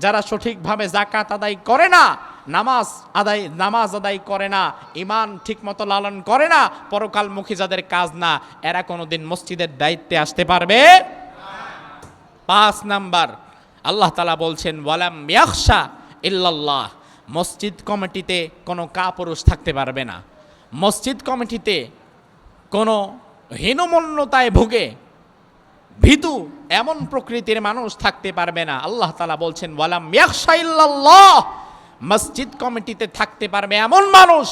যারা সঠিকভাবে যাকাত আদায় করে না, নামাজ আদায় করে না, ঈমান ঠিকমতো লালন করে না, পরকালমুখী যাদের কাজ না, এরা কোনোদিন মসজিদের দায়িত্বে আসতে পারবে না। 5 নাম্বার, আল্লাহ তাআলা বলছেন ওয়ালাম ইয়াখশা ইল্লাল্লাহ, মসজিদ কমিটিতে কোনো কাপুরুষ থাকতে পারবে না। মসজিদ কমিটিতে কোনো হীনমন্যতায় ভুগে ভীতু এমন প্রকৃতির মানুষ থাকতে পারবে না। আল্লাহ তাআলা বলছেন ওয়ালাম ইয়াখশা ইল্লাল্লাহ, মসজিদ কমিটিতে থাকতে পারবে এমন মানুষ,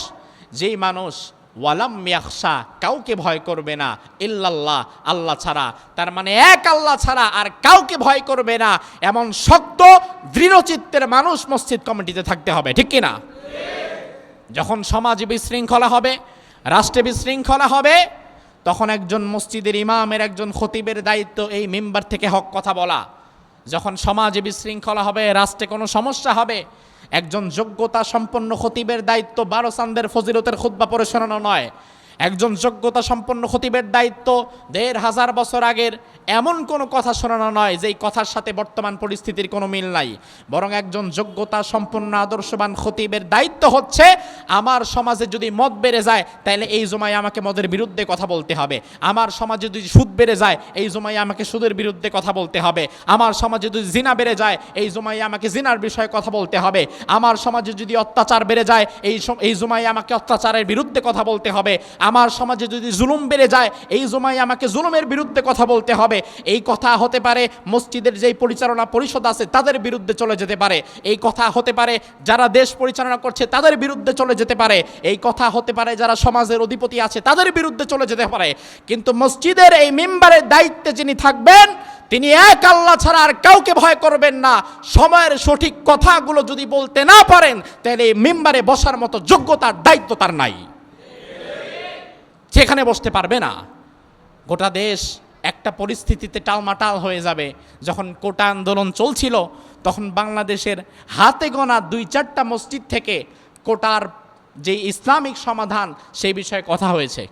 যেই মানুষ ওয়ালাম ইয়াখশা, কাউকে ভয় করবে না, ইল্লাল্লাহ, আল্লাহ ছাড়া। তার মানে এক আল্লাহ ছাড়া আর কাউকে ভয় করবে না, এমন শক্ত দৃঢ়চিত্তের মানুষ মসজিদ কমিটিতে থাকতে হবে, ঠিক কিনা? যখন সমাজে বিশৃঙ্খলা হবে, রাষ্ট্রে বিশৃঙ্খলা হবে, তখন একজন মসজিদের ইমামের, একজন খতিবের দায়িত্ব এই মিম্বার থেকে হক কথা বলা। যখন সমাজে বিশৃঙ্খলা হবে, রাষ্ট্রে কোনো সমস্যা হবে, একজন যোগ্যতা সম্পন্ন খতিবের দায়িত্ব 12 চাঁদের ফজিলতের খুতবা পড়ে শোনানো নয়। একজন যোগ্যতা সম্পন্ন খতিবের দায়িত্ব 1500 বছর আগের এমন কোনো কথা শোনানো নয় যেই কথার সাথে বর্তমান পরিস্থিতির কোনো মিল নাই। বরং একজন যোগ্যতা সম্পন্ন আদর্শবান খতিবের দায়িত্ব হচ্ছে, আমার সমাজে যদি মদ বেড়ে যায় তাহলে এই জমায় আমাকে মদের বিরুদ্ধে কথা বলতে হবে। আমার সমাজে যদি সুদ বেড়ে যায় এই জমায় আমাকে সুদের বিরুদ্ধে কথা বলতে হবে। আমার সমাজে যদি জিনা বেড়ে যায় এই জমায় আমাকে জিনার বিষয়ে কথা বলতে হবে। আমার সমাজে যদি অত্যাচার বেড়ে যায় এই জমায় আমাকে অত্যাচারের বিরুদ্ধে কথা বলতে হবে। আমার সমাজে যদি জুলুম বেড়ে যায় এই জমায় আমাকে জুলুমের বিরুদ্ধে কথা বলতে হবে। এই কথা হতে পারে মসজিদের যেই পরিচালনা পরিষদ আছে তাদের বিরুদ্ধে চলে যেতে পারে। এই কথা হতে পারে যারা দেশ পরিচালনা করছে তাদের বিরুদ্ধে চলে যেতে পারে। এই কথা হতে পারে যারা সমাজের অধিপতি আছে তাদের বিরুদ্ধে চলে যেতে পারে। কিন্তু মসজিদের এই মিম্বারের দায়িত্বে যিনি থাকবেন তিনি এক আল্লাহ ছাড়া আর কাউকে ভয় করবেন না। সময়ের সঠিক কথাগুলো যদি বলতে না পারেন তাহলে এই মিম্বারে বসার মতো যোগ্যতার দায়িত্ব তার নাই, সেখানে বসতে পারবে না। গোটা দেশ একটা পরিস্থিতিতে টালমাটাল হয়ে যাবে। যখন কোটা আন্দোলন চলছিল তখন বাংলাদেশের হাতে গোনা 2-4টা মসজিদ থেকে কোটার যে ইসলামিক সমাধান সেই বিষয়ে কথা হয়েছে,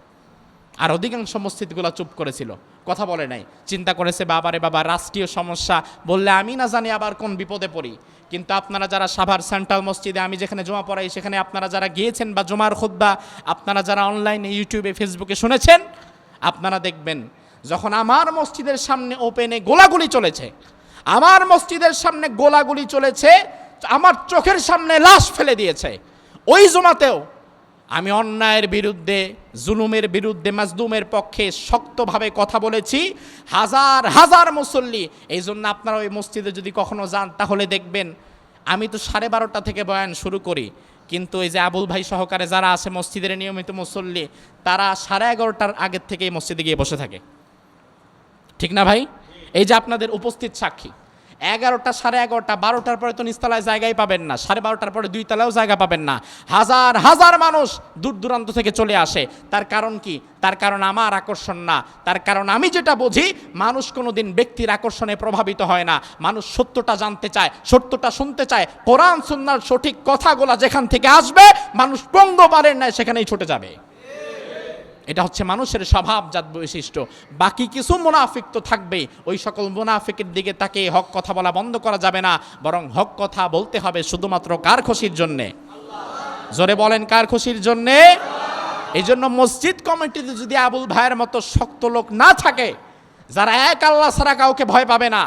আর অধিকাংশ মসজিদগুলো চুপ করেছিল, কথা বলে নাই। চিন্তা করেছে বাবারে বাবা, রাষ্ট্রীয় সমস্যা বললে আমি না জানি আবার কোন বিপদে পড়ি। কিন্তু আপনারা যারা সাভার সেন্ট্রাল মসজিদে আমি যেখানে জমা পড়াই সেখানে আপনারা যারা গিয়েছেন বা জমার খুতবা আপনারা যারা অনলাইনে ইউটিউবে ফেসবুকে শুনেছেন, আপনারা দেখবেন যখন আমার মসজিদের সামনে ওপেনে গোলাগুলি চলেছে, আমার মসজিদের সামনে গোলাগুলি চলেছে, আমার চোখের সামনে লাশ ফেলে দিয়েছে, ওই জমাতেও আমি অন্যায়ের বিরুদ্ধে, জুলুমের বিরুদ্ধে, মাজলুমের পক্ষে শক্তভাবে কথা বলেছি। হাজার হাজার মুসল্লি, এই জন্য আপনারা ওই মসজিদে যদি কখনো যান তাহলে দেখবেন আমি তো 12:30 থেকে বয়ান শুরু করি, কিন্তু এই যে আবুল ভাই সহকারে যারা আছে মসজিদের নিয়মিত মুসল্লি, তারা 11:30টার আগের থেকেই মসজিদে গিয়ে বসে থাকে, ঠিক না ভাই? এই যে আপনাদের উপস্থিত সাক্ষী, 11টা, 11:30, 12টার পরে তো নিচতলায় জায়গাই পাবেন না, 12:30টার পরে 2 তলায়ও জায়গা পাবেন না। হাজার হাজার মানুষ দূর দূরান্ত থেকে চলে আসে। তার কারণ কি? তার কারণ আমার আকর্ষণ না, তার কারণ আমি যেটা বুঝি, মানুষ কোনোদিন ব্যক্তির আকর্ষণে প্রভাবিত হয় না। মানুষ সত্যটা জানতে চায়, সত্যটা শুনতে চায়। কোরআন সুন্নাহর সঠিক কথাগুলো যেখান থেকে আসবে মানুষ পঙ্গপালের ন্যায় সেখানেই ছুটে যাবে। এটা হচ্ছে মানুষের স্বভাবজাত বৈশিষ্ট্য। বাকি কিছু মুনাফিক তো থাকবেই, ওই সকল মুনাফিকের দিকে তাকে হক কথা বলা বন্ধ করা যাবে না, বরং হক কথা বলতে হবে শুধুমাত্র কার খুশির জন্যে? জোরে বলেন, কার খুশির জন্যে? এই জন্য মসজিদ কমিটিতে যদি আবুল ভাইয়ের মতো শক্ত লোক না থাকে, যারা এক আল্লাহ ছাড়া কাউকে ভয় পাবে না,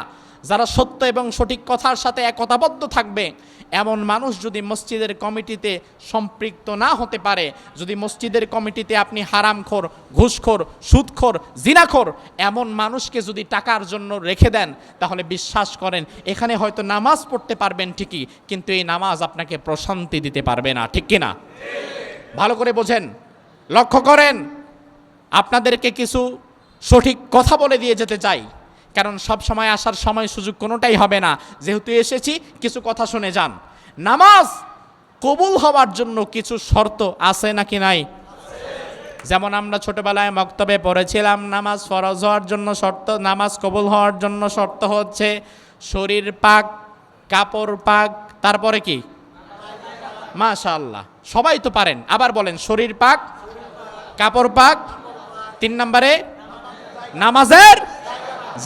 যারা সত্য এবং সঠিক কথার সাথে একতাবদ্ধ থাকবে, এমন মানুষ যদি মসজিদের কমিটিতে সম্পৃক্ত না হতে পারে, যদি মসজিদের কমিটিতে আপনি হারামখোর, ঘুষখোর, সুদখোর, জিনাখোর এমন মানুষকে যদি টাকার জন্য রেখে দেন, তাহলে বিশ্বাস করেন এখানে হয়তো নামাজ পড়তে পারবেন ঠিকই, কিন্তু এই নামাজ আপনাকে প্রশান্তি দিতে পারবে না, ঠিক কিনা? ভালো করে বোঝেন, লক্ষ্য করেন। আপনাদেরকে কিছু সঠিক কথা বলে দিয়ে যেতে চাই, কারণ সব সময় আসার সময় সুযোগ কোনোটাই হবে না। যেহেতু এসেছি কিছু কথা শুনে যান। নামাজ কবুল হওয়ার জন্য কিছু শর্ত আছে নাকি নাই? যেমন আমরা ছোটবেলায় মক্তবে পড়েছিলাম, নামাজ ফরজ হওয়ার জন্য শর্ত, নামাজ কবুল হওয়ার জন্য শর্ত হচ্ছে শরীর পাক, কাপড় পাক, তারপরে কি? মাশাআল্লাহ, সবাই তো পারেন। আবার বলেন, শরীর পাক, কাপড় পাক, 3 নম্বরে নামাজের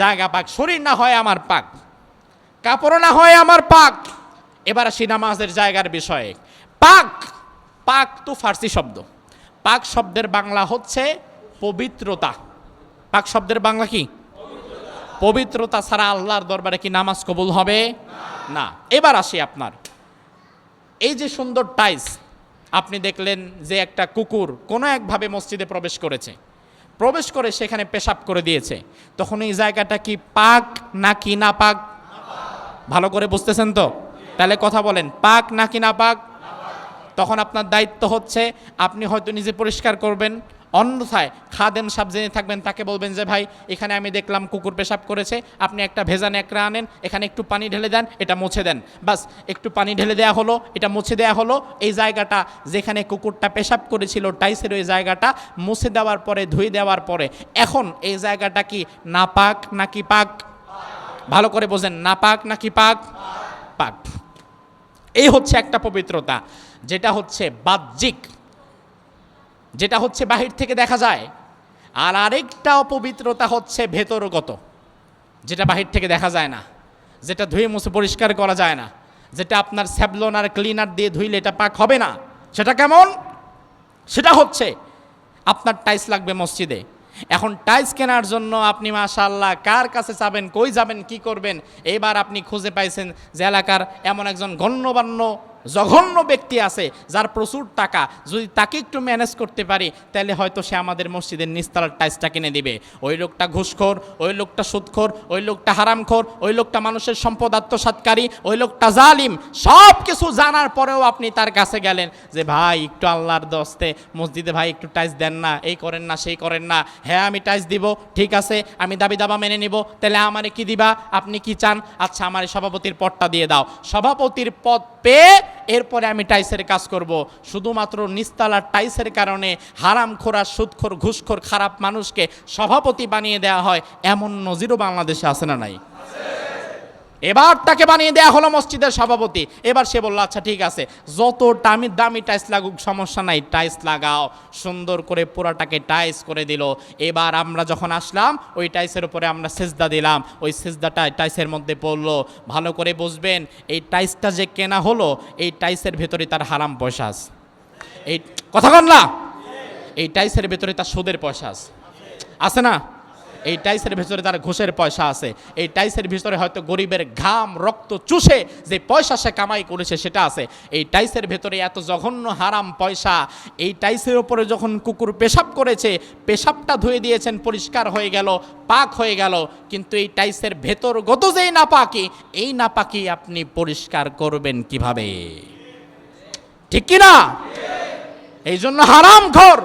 জায়গা পাক। শরীর না হয় আমার পাক, কাপড় না হয় আমার পাক। এবার আসি নামাজের জায়গার বিষয়ে। পাক, পাক তো ফার্সি শব্দ। পাক শব্দের বাংলা হচ্ছে পবিত্রতা। পাক শব্দের বাংলা কি? পবিত্রতা ছাড়া আল্লাহর দরবারে কি নামাজ কবুল হবে? না। এবার আসি আপনার এই যে সুন্দর টাইলস, আপনি দেখলেন যে একটা কুকুর কোনো একভাবে মসজিদে প্রবেশ করেছে, প্রবেশ করে সেখানে পেশাব করে দিয়েছে, তখন এই জায়গাটা কি পাক নাকি না পাক? ভালো করে বুঝতেছেন তো? তাহলে কথা বলেন, পাক নাকি না পাক? তখন আপনার দায়িত্ব হচ্ছে আপনি হয়তো নিজে পরিষ্কার করবেন, অন্যথায় খাদেম সাহেব জেনে থাকবেন, তাকে বলবেন যে ভাই এখানে আমি দেখলাম কুকুর পেশাব করেছে, আপনি একটা ভেজা ন্যাকড়া আনেন, এখানে একটু পানি ঢেলে দেন, এটা মুছে দেন। বাস একটু পানি ঢেলে দেওয়া হলো, এটা মুছে দেওয়া হলো। এই জায়গাটা যেখানে কুকুরটা পেশাব করেছিল টাইসের ওই জায়গাটা মুছে দেওয়ার পরে, ধুয়ে দেওয়ার পরে এখন এই জায়গাটা কি নাপাক নাকি পাক? ভালো করে বোঝেন, নাপাক নাকি পাক? পাক। এই হচ্ছে একটা পবিত্রতা, যেটা হচ্ছে বাহ্যিক, যেটা হচ্ছে বাহির থেকে দেখা যায়। আর আরেকটা অপবিত্রতা হচ্ছে ভেতরগত, যেটা বাহির থেকে দেখা যায় না, যেটা ধুয়ে মুছে পরিষ্কার করা যায় না, যেটা আপনার স্যাভলন আর ক্লিনার দিয়ে ধুইলে এটা পাক হবে না। সেটা কেমন? সেটা হচ্ছে আপনার টাইলস লাগবে মসজিদে। এখন টাইলস কেনার জন্য আপনি মাশাআল্লাহ কার কাছে যাবেন, কই যাবেন, কি করবেন? এবার আপনি খুঁজে পাইছেন যে এলাকার এমন একজন গণ্যমান্য জঘন্য ব্যক্তি আছে যার প্রচুর টাকা, যদি তাকে একটু ম্যানেজ করতে পারি তাহলে হয়তো সে আমাদের মসজিদের নিস্তালার টাইলসটা কিনে দিবে। ওই লোকটা ঘুষখোর, ওই লোকটা সুদখোর, ওই লোকটা হারামখোর, ওই লোকটা মানুষের সম্পদ আত্মসাৎকারী, ওই লোকটা জালিম। সব কিছু জানার পরেও আপনি তার কাছে গেলেন যে ভাই একটু আল্লাহর দস্তে মসজিদে ভাই একটু টাইলস দেন না, এই করেন না, সেই করেন না। হ্যাঁ আমি টাইলস দিব, ঠিক আছে, আমি দাবি দাবা মেনে নিব। তাহলে আমারে কি দিবা? আপনি কি চান? আচ্ছা আমার সভাপতির পদটা দিয়ে দাও। সভাপতির পদ পেয়ে এরপরে আমি টাইসের কাজ করব। শুধুমাত্র নিস্তালার টাইসের কারণে হারামখোর, সুদখোর, ঘুষখোর খারাপ মানুষকে সভাপতি বানিয়ে দেওয়া হয়, এমন নজিরও বাংলাদেশে আছে না নাই? এবার তাকে বানিয়ে দেওয়া হলো মসজিদের সভাপতি। এবার সে বলল আচ্ছা ঠিক আছে, যত দামি দামি টাইলস লাগুক সমস্যা নাই, টাইলস লাগাও। সুন্দর করে পুরাটাকে টাইলস করে দিল। এবার আমরা যখন আসলাম ওই টাইলসের উপরে আমরা সেজদা দিলাম, ওই সেজদাটা টাইলসের মধ্যে পড়লো। ভালো করে বুঝবেন, এই টাইলসটা যে কেনা হলো এই টাইলসের ভেতরে তার হারাম পয়সা আছে। এই কথা কন না, এই টাইলসের ভেতরে তার সুদের পয়সা আছে, আছে না? এই টাইসের ভিতরে তার ঘুষের পয়সা আছে। এই টাইসের ভিতরে হয়তো গরিবের ঘাম রক্ত চুষে যে পয়সা সে কামাই করেছে সেটা আছে। এই টাইসের ভেতরে এত জঘন্য হারাম পয়সা। এই টাইসের উপরে যখন কুকুর পেশাব করেছে, পেশাবটা ধুয়ে দিয়েছেন, পরিষ্কার হয়ে গেল, পাক হয়ে গেল, কিন্তু এই টাইসের ভেতরগত যেই নাপাকি, এই নাপাকি আপনি পরিষ্কার করবেন কিভাবে? ঠিক কিনা? এই জন্য হারামখোর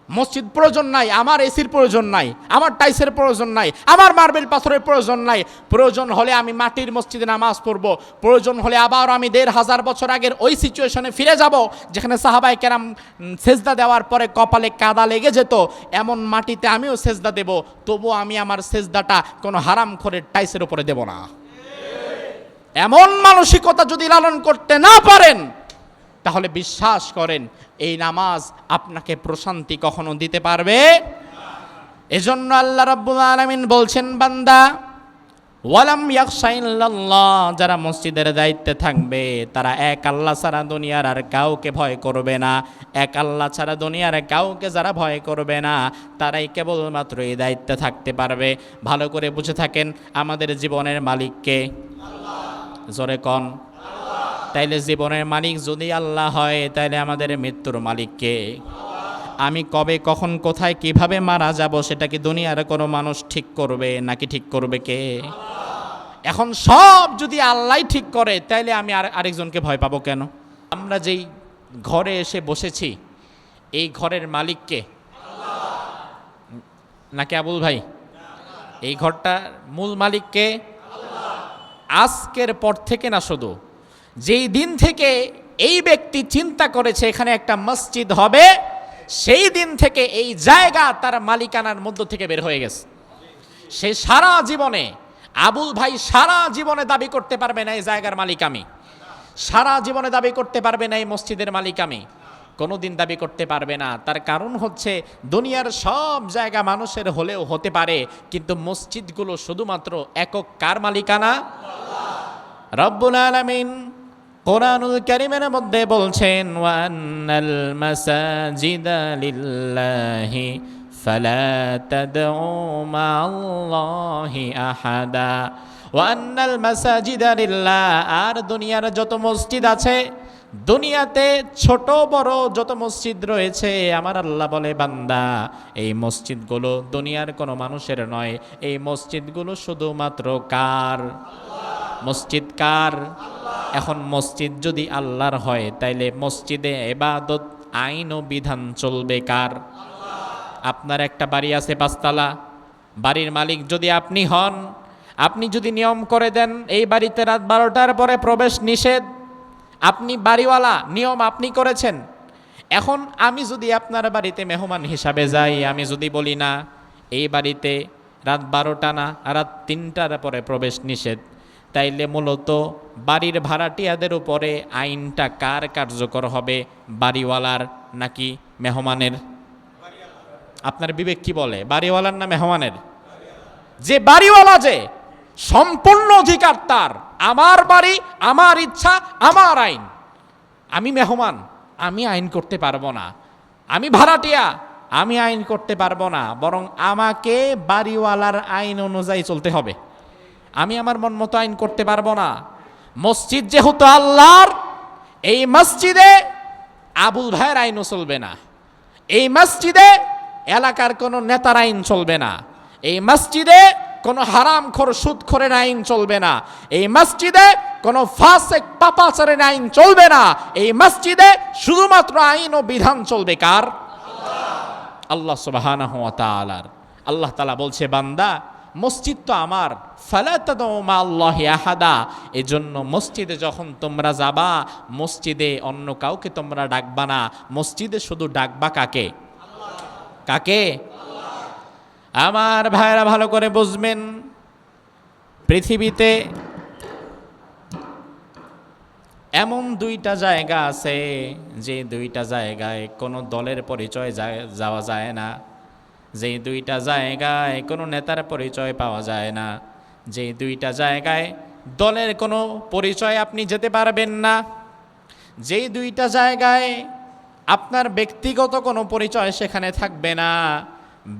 মসজিদ প্রয়োজন নাই, আমার এসির প্রয়োজন নাই, আমার টাইসের প্রয়োজন নাই, আমার মার্বেল পাথরের প্রয়োজন নাই। প্রয়োজন হলে আমি মাটির মসজিদে নামাজ পড়ব। প্রয়োজন হলে আবার আমি ১৫০০ বছর আগের ওই সিচুয়েশনে ফিরে যাব যেখানে সাহাবায়ে কেরাম সেজদা দেওয়ার পরে কপালে কাদা লেগে যেত, এমন মাটিতে আমিও সেজদা দেব। তবুও আমি আমার সেজদাটা কোনো হারামখোরের টাইসের উপরে দেব না। এমন মানসিকতা যদি লালন করতে না পারেন তাহলে বিশ্বাস করেন এই নামাজ আপনাকে প্রশান্তি কখনো দিতে পারবে। এজন্য আল্লাহ রাব্বুল আলামিন বলছেন, বান্দা ওয়ালাম ইয়াখশা ইল্লাল্লাহ, যারা মসজিদের দায়িত্বে থাকবে তারা এক আল্লাহ ছাড়া দুনিয়ার আর কাউকে ভয় করবে না। এক আল্লাহ ছাড়া দুনিয়ার কাউকে যারা ভয় করবে না তারাই কেবলমাত্র এই দায়িত্বে থাকতে পারবে। ভালো করে বুঝে থাকেন, আমাদের জীবনের মালিককে জোরে কন। তাইলে জীবনের মালিক যদি আল্লাহ হয় তাইলে আমাদের মৃত্যুর মালিক কে? আমি কবে কখন কোথায় কিভাবে মারা যাব সেটা কি দুনিয়ার কোনো মানুষ ঠিক করবে নাকি ঠিক করবে কে? এখন সব যদি আল্লাহ ঠিক করে তাইলে আমি আরেকজনকে ভয় পাবো কেন? আমরা যেই ঘরে এসে বসেছি এই ঘরের মালিক কে? নাকি আবুল ভাই? এই ঘরটার মূল মালিক কে? আজকের পর থেকে না, শুধু যেই দিন থেকে এই ব্যক্তি চিন্তা করেছে এখানে একটা মসজিদ হবে সেই দিন থেকে এই জায়গা তার মালিকানার মধ্য থেকে বের হয়ে গেছে। সে সারা জীবনে, আবুল ভাই সারা জীবনে দাবি করতে পারবে না এই জায়গার মালিক আমি, সারা জীবনে দাবি করতে পারবে না এই মসজিদের মালিক আমি, কোনোদিন দাবি করতে পারবে না। তার কারণ হচ্ছে দুনিয়ার সব জায়গা মানুষের হলেও হতে পারে, কিন্তু মসজিদগুলো শুধুমাত্র একক কার মালিকানা? রব্বুল আলামিন কোরআনুল কারীমের মধ্যে বলছেন, ওয়ান্নাল মাসাজিদা লিল্লাহি ফালা তাদউ মাআল্লাহি আহাদা। ওয়ান্নাল মাসাজিদা লিল্লাহ, আর দুনিয়ার যত মসজিদ আছে, দুনিয়াতে ছোট বড় যত মসজিদ রয়েছে, আমার আল্লাহ বলে বান্দা এই মসজিদগুলো দুনিয়ার কোনো মানুষের নয়, এই মসজিদগুলো শুধুমাত্র কার? মসজিদ কার? এখন মসজিদ যদি আল্লাহর হয়, তাইলে মসজিদে ইবাদত আইন ও বিধান চলবে কার? আপনার একটা বাড়ি আছে পাঁচতলা, বাড়ির মালিক যদি আপনি হন, আপনি যদি নিয়ম করে দেন এই বাড়িতে রাত 12টার পরে প্রবেশ নিষেধ, আপনি বাড়িওয়ালা, নিয়ম আপনি করেছেন। এখন আমি যদি আপনার বাড়িতে মেহমান হিসাবে যাই, আমি যদি বলি না এই বাড়িতে রাত 12টা না, রাত 3টার পরে প্রবেশ নিষেধ, তাইলে মূলত বাড়ির ভাড়াটিয়াদের উপরে আইনটা কার কার্যকর হবে? বাড়িওয়ালার নাকি মেহমানের? আপনার বিবেক কি বলে, বাড়িওয়ালার না মেহমানের? যে বাড়িওয়ালা, যে সম্পূর্ণ অধিকার তার, আমার বাড়ি, আমার ইচ্ছা, আমার আইন। আমি মেহমান, আমি আইন করতে পারবো না। আমি ভাড়াটিয়া, আমি আইন করতে পারবো না, বরং আমাকে বাড়িওয়ালার আইন অনুযায়ী চলতে হবে। আমি আমার মন মতো আইন করতে পারবো না। মসজিদ যেহেতু আল্লাহর, এই মসজিদে আবুল ভাইয়ের আইনও চলবে না, এই মসজিদে এলাকার কোনো নেতার আইন চলবে না, এই মসজিদে কোনো হারামখোর সুদখোরের আইন চলবে না, এই মসজিদে কোনো ফাসেক পাপাচারের আইন চলবে না। এই মসজিদে শুধুমাত্র আইন ও বিধান চলবে কার? আল্লাহ সুবহানাহু ওয়া তাআলার। আল্লাহ তাআলা বলছে, বান্দা মসজিদ তো আমার, ফালা তাদউ মাআল্লাহি আহাদা। এজন্য মসজিদে যখন তোমরা যাবা, মসজিদে অন্য কাউকে তোমরা ডাকবা না, মসজিদে শুধু ডাকবা কাকে? কাকে? আমার ভাইরা ভালো করে বুঝবেন, পৃথিবীতে এমন দুইটা জায়গা আছে, যে দুইটা জায়গায় কোনো দলের পরিচয় যাওয়া যায় না, যে দুইটা জায়গায় কোনো নেতার পরিচয় পাওয়া যায় না, যে দুইটা জায়গায় দলের কোনো পরিচয় আপনি যেতে পারবেন না, যেই দুইটা জায়গায় আপনার ব্যক্তিগত কোনো পরিচয় সেখানে থাকবে না,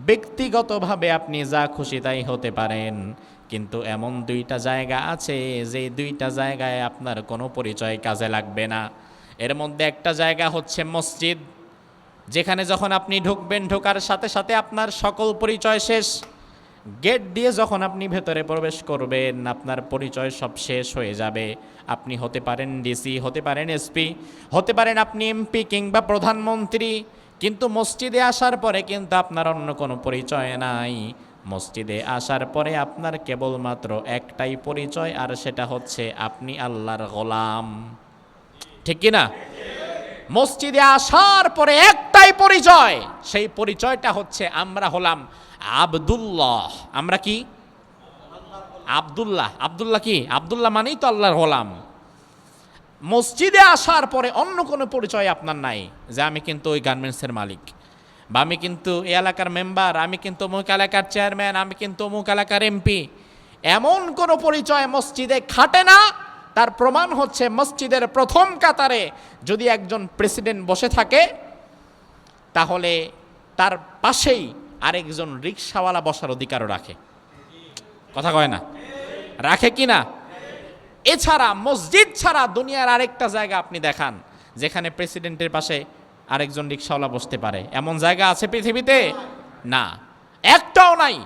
ব্যক্তিগতভাবে আপনি যা খুশি তাই হতে পারেন, কিন্তু এমন দুইটা জায়গা আছে যে দুইটা জায়গায় আপনার কোনো পরিচয় কাজে লাগবে না। এর মধ্যে একটা জায়গা হচ্ছে মসজিদ, যেখানে যখন আপনি ঢুকবেন, ঢোকার সাথে সাথে আপনার সকল পরিচয় শেষ। গেট দিয়ে যখন আপনি ভেতরে প্রবেশ করবেন, আপনার পরিচয় সব শেষ হয়ে যাবে। আপনি হতে পারেন ডিসি, হতে পারেন এসপি, হতে পারেন আপনি এমপি কিংবা প্রধানমন্ত্রী, কিন্তু মসজিদে আসার পরে কিন্তু আপনার অন্য কোনো পরিচয় নাই। মসজিদে আসার পরে আপনার কেবলমাত্র একটাই পরিচয়, আর সেটা হচ্ছে আপনি আল্লাহর গোলাম। ঠিক কিনা? মসজিদে আসার পরে একটাই পরিচয়, সেই পরিচয়টা হচ্ছে আমরা হলাম আব্দুল্লাহ। আমরা কি? আব্দুল্লাহ। আব্দুল্লাহ কি? আব্দুল্লাহ মানেই তো আল্লাহর গোলাম। মসজিদে আসার পরে অন্য কোনো পরিচয় আপনার নাই, যে আমি কিন্তু ওই গার্মেন্টসের মালিক, বা আমি কিন্তু এই এলাকার মেম্বার, আমি কিন্তু অমুক এলাকার চেয়ারম্যান, আমি কিন্তু অমুক এলাকার এমপি। এমন কোনো পরিচয় মসজিদে খাটে না। তার প্রমাণ হচ্ছে মসজিদের প্রথম কাতারে যদি একজন প্রেসিডেন্ট বসে থাকে, তাহলে তার পাশেই আরেকজন রিকশাওয়ালা বসার অধিকারও রাখে। কথা কয় না? রাখে কি না? এছাড়া মসজিদ ছাড়া দুনিয়ার আরেকটা জায়গা আপনি দেখান যেখানে প্রেসিডেন্টের পাশে আরেকজন রিকশাওয়ালা বসতে পারে? এমন জায়গা আছে পৃথিবীতে? না, একটাও নাই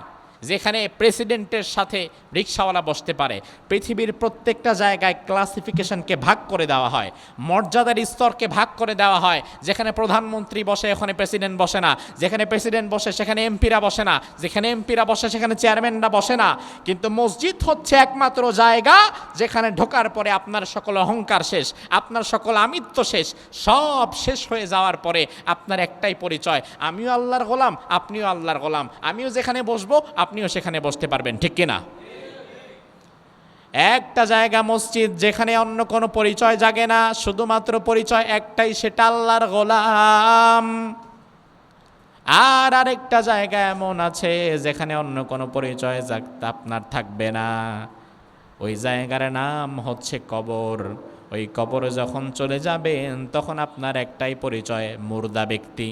যেখানে প্রেসিডেন্টের সাথে রিকশাওয়ালা বসতে পারে। পৃথিবীর প্রত্যেকটা জায়গায় ক্লাসিফিকেশনকে ভাগ করে দেওয়া হয়, মর্যাদার স্তরকে ভাগ করে দেওয়া হয়। যেখানে প্রধানমন্ত্রী বসে ওখানে প্রেসিডেন্ট বসে না, যেখানে প্রেসিডেন্ট বসে সেখানে এমপিরা বসে না, যেখানে এমপিরা বসে সেখানে চেয়ারম্যানরা বসে না। কিন্তু মসজিদ হচ্ছে একমাত্র জায়গা যেখানে ঢোকার পরে আপনার সকল অহংকার শেষ, আপনার সকল আমিত্ব শেষ, সব শেষ হয়ে যাওয়ার পরে আপনার একটাই পরিচয়, আমিও আল্লাহর গোলাম, আপনিও আল্লাহর গোলাম। আমিও যেখানে বসবো আপনিও সেখানে বসতে পারবেন। ঠিক কিনা? একটা জায়গা মসজিদ যেখানে অন্য কোনো পরিচয় জাগে না, শুধুমাত্র পরিচয় একটাই, সেটা আল্লাহর গোলাম। আর আরেকটা জায়গা এমন আছে যেখানে অন্য কোনো পরিচয় আপনার থাকবে না, ওই জায়গার নাম হচ্ছে কবর। ওই কবরে যখন চলে যাবেন তখন আপনার একটাই পরিচয়, মুর্দা ব্যক্তি।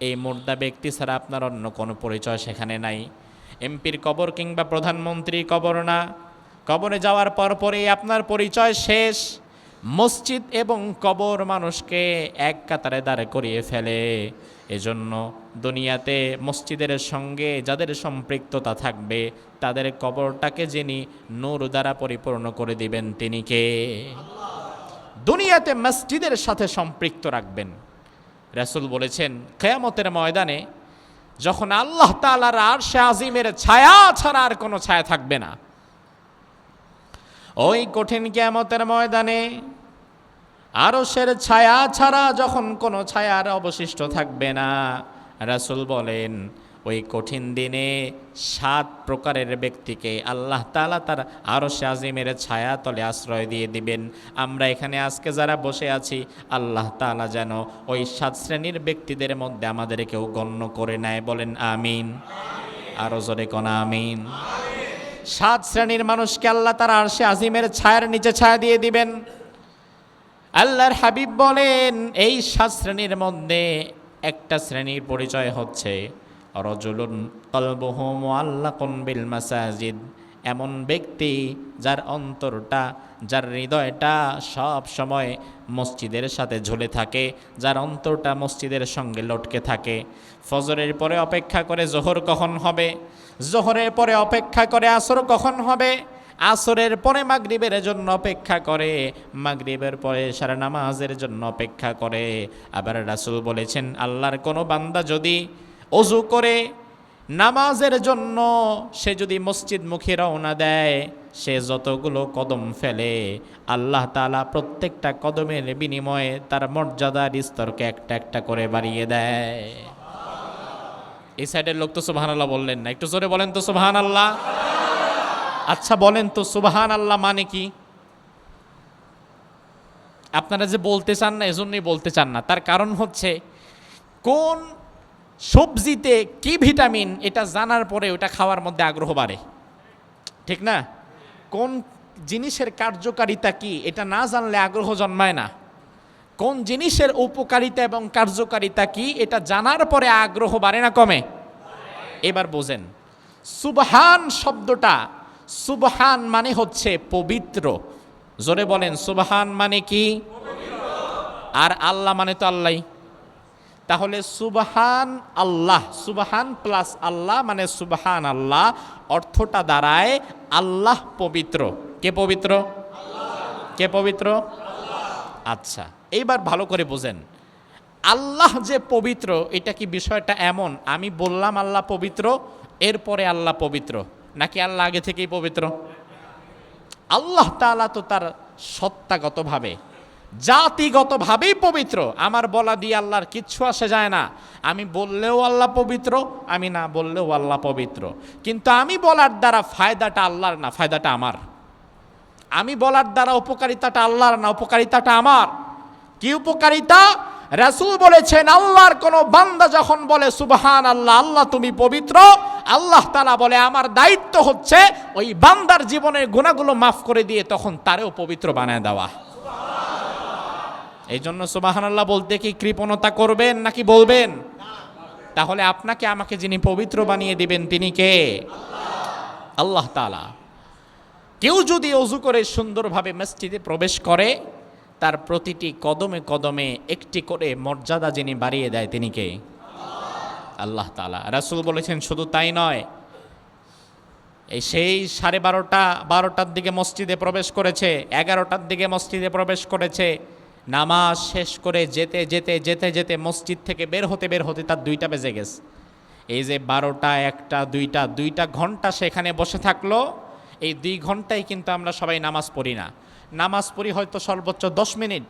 এই মুর্দা ব্যক্তি ছাড়া আপনার অন্য কোনো পরিচয় সেখানে নাই। এমপির কবর কিংবা প্রধানমন্ত্রীর কবর না, কবরে যাওয়ার পরপরই আপনার পরিচয় শেষ। মসজিদ এবং কবর মানুষকে এক কাতারে দাঁড় করিয়ে ফেলে। এজন্য দুনিয়াতে মসজিদের সঙ্গে যাদের সম্পৃক্ততা থাকবে তাদের কবরটাকে যিনি নূর দ্বারা পরিপূর্ণ করে দিবেন তিনি কে? দুনিয়াতে মসজিদের সাথে সম্পৃক্ত রাখবেন। রাসূল বলেছেন কিয়ামতের ময়দানে যখন আল্লাহ তাআলার আরশে আজিমের ছায়া ছাড়া আর কোনো ছায়া থাকবে না, ওই কঠিন কিয়ামতের ময়দানে আরশের ছায়া ছাড়া যখন কোনো ছায়ার অবশিষ্ট থাকবে না, রাসূল বলেন ওই কঠিন দিনে 7 প্রকারের ব্যক্তিকে আল্লাহ তাআলা তার আরশে আজিমের ছায়া তলে আশ্রয় দিয়ে দিবেন। আমরা এখানে আজকে যারা বসে আছি আল্লাহ তাআলা যেন ওই 7 শ্রেণীর ব্যক্তিদের মধ্যে আমাদেরকেও গণ্য করে নেয়। বলেন আমিন। আরো জোরে কোন আমিন। 7 শ্রেণীর মানুষকে আল্লাহ তার আরশে আজিমের ছায়ার নিচে ছায়া দিয়ে দিবেন। আল্লাহর হাবিব বলেন এই 7 শ্রেণীর মধ্যে একটা শ্রেণীর পরিচয় হচ্ছে রাজুলুন কলবুহু মুআল্লাকুন বিল মাসাজিদ, এমন ব্যক্তি যার অন্তরটা, যার হৃদয়টা সব সময় মসজিদের সাথে ঝুলে থাকে, যার অন্তরটা মসজিদের সঙ্গে লটকে থাকে। ফজরের পরে অপেক্ষা করে জোহর কখন হবে, জোহরের পরে অপেক্ষা করে আসর কখন হবে, আসরের পরে মাগরিবের জন্য অপেক্ষা করে, মাগরিবের পরে সারা নামাজের জন্য অপেক্ষা করে। আবার রাসূল বলেছেন আল্লাহর কোনো বান্দা যদি ওযু করে নামাজের জন্য সে যদি মসজিদমুখী রওনা দেয়, সে যতগুলো কদম ফেলে আল্লাহ তাআলা প্রত্যেকটা কদমের বিনিময়ে তার মর্যাদার স্তরকে একটা একটা করে বাড়িয়ে দেয়। এই সাইডের লোক তো সুবহানাল্লাহ বললেন না, একটু জোরে বলেন তো সুবহানাল্লাহ। আচ্ছা বলেন তো সুবহানাল্লাহ মানে কি? আপনারা যে বলতে চান না এজন্যই বলতে চান না, তার কারণ হচ্ছে কোন সবজিতে কি ভিটামিন এটা জানার পরে ওটা খাওয়ার মধ্যে আগ্রহ বাড়ে, ঠিক না? কোন জিনিসের কার্যকারিতা কি এটা না জানলে আগ্রহ জন্মায় না। কোন জিনিসের উপকারিতা এবং কার্যকারিতা কি এটা জানার পরে আগ্রহ বাড়ে না কমে? এবার বোঝেন সুবহান শব্দটা, সুবহান মানে হচ্ছে পবিত্র। জোরে বলেন সুবহান মানে কি? আর আল্লাহ মানে তো আল্লাহ। তাহলে সুবহান আল্লাহ, সুবহান প্লাস আল্লাহ মানে সুবহান আল্লাহ, অর্থটা দাঁড়ায় আল্লাহ পবিত্র। কে পবিত্র? কে পবিত্র? আচ্ছা এইবার ভালো করে বোঝেন আল্লাহ যে পবিত্র, এটা কি বিষয়টা এমন আমি বললাম আল্লাহ পবিত্র এরপরে আল্লাহ পবিত্র, নাকি আল্লাহ আগে থেকেই পবিত্র? আল্লাহ তাআলা তো তার সত্তাগতভাবে জাতিগতভাবেই পবিত্র। আমার বলা দিয়ে আল্লাহর কিচ্ছু আসে যায় না। আমি বললেও আল্লাহ পবিত্র, আমি না বললেও আল্লাহ পবিত্র। কিন্তু আমি বলার দ্বারা ফায়দাটা আল্লাহর না, ফায়দাটা আমার। আমি বলার দ্বারা উপকারিতাটা আল্লাহর না, উপকারিতাটা আমার। কি উপকারিতা? রাসূল বলেছেন আল্লাহর কোন বান্দা যখন বলে সুবহান আল্লাহ, আল্লাহ তুমি পবিত্র, আল্লাহ তাআলা বলে আমার দায়িত্ব হচ্ছে ওই বান্দার জীবনের গুনাহগুলো মাফ করে দিয়ে তখন তারেও পবিত্র বানায় দেওয়া। এই জন্য সুবহানাল্লাহ বলতে কি কৃপণতা করবেন নাকি বলবেন? তাহলে আপনাকে আমাকে যিনি পবিত্র বানিয়ে দিবেন তিনি কে? আল্লাহ তাআলা। কেউ যদি ওযু করে সুন্দরভাবে মসজিদে প্রবেশ করে তার প্রতিটি কদমে কদমে একটি করে মর্যাদা যিনি বাড়িয়ে দেয় তিনি কে? আল্লাহ তাআলা। রাসূল বলেছেন শুধু তাই নয়, এই সেই 12:30-12টার দিকে মসজিদে প্রবেশ করেছে, 11টার দিকে মসজিদে প্রবেশ করেছে, নামাজ শেষ করে যেতে যেতে যেতে যেতে মসজিদ থেকে বের হতে তার 2টা বেজে গেছে। এই যে 12টা 1টা 2টা ঘন্টা সেখানে বসে থাকলো, এই 2 ঘন্টায় কিন্তু আমরা সবাই নামাজ পড়ি না। নামাজ পড়ি হয়তো সর্বোচ্চ 10 মিনিট,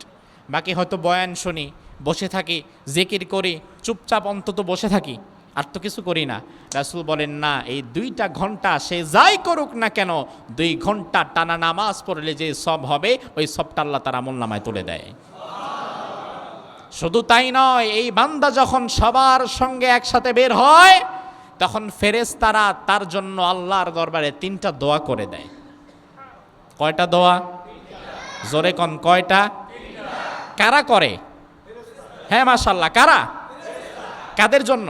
বাকি হয়তো বয়ান শুনি, বসে থাকি, জিকির করি, চুপচাপ অন্তত বসে থাকি, আর তো কিছু করি না। রাসূল বলেন না, এই 2টা ঘন্টা সে যাই করুক না কেন 2 ঘন্টা টানা নামাজ পড়লে যে সব হবে ওই সবটা আল্লাহ তার আমলনামায় তুলে দেয়। শুধু তাই নয়, এই বান্দা যখন সবার সঙ্গে একসাথে বের হয় তখন ফেরেশতারা তার জন্য আল্লাহর দরবারে 3টা দোয়া করে দেয়। কয়টা দোয়া? জোরে কোন কয়টা? কারা করে? হ্যাঁ মাশাআল্লাহ, কারা? কাদের জন্য?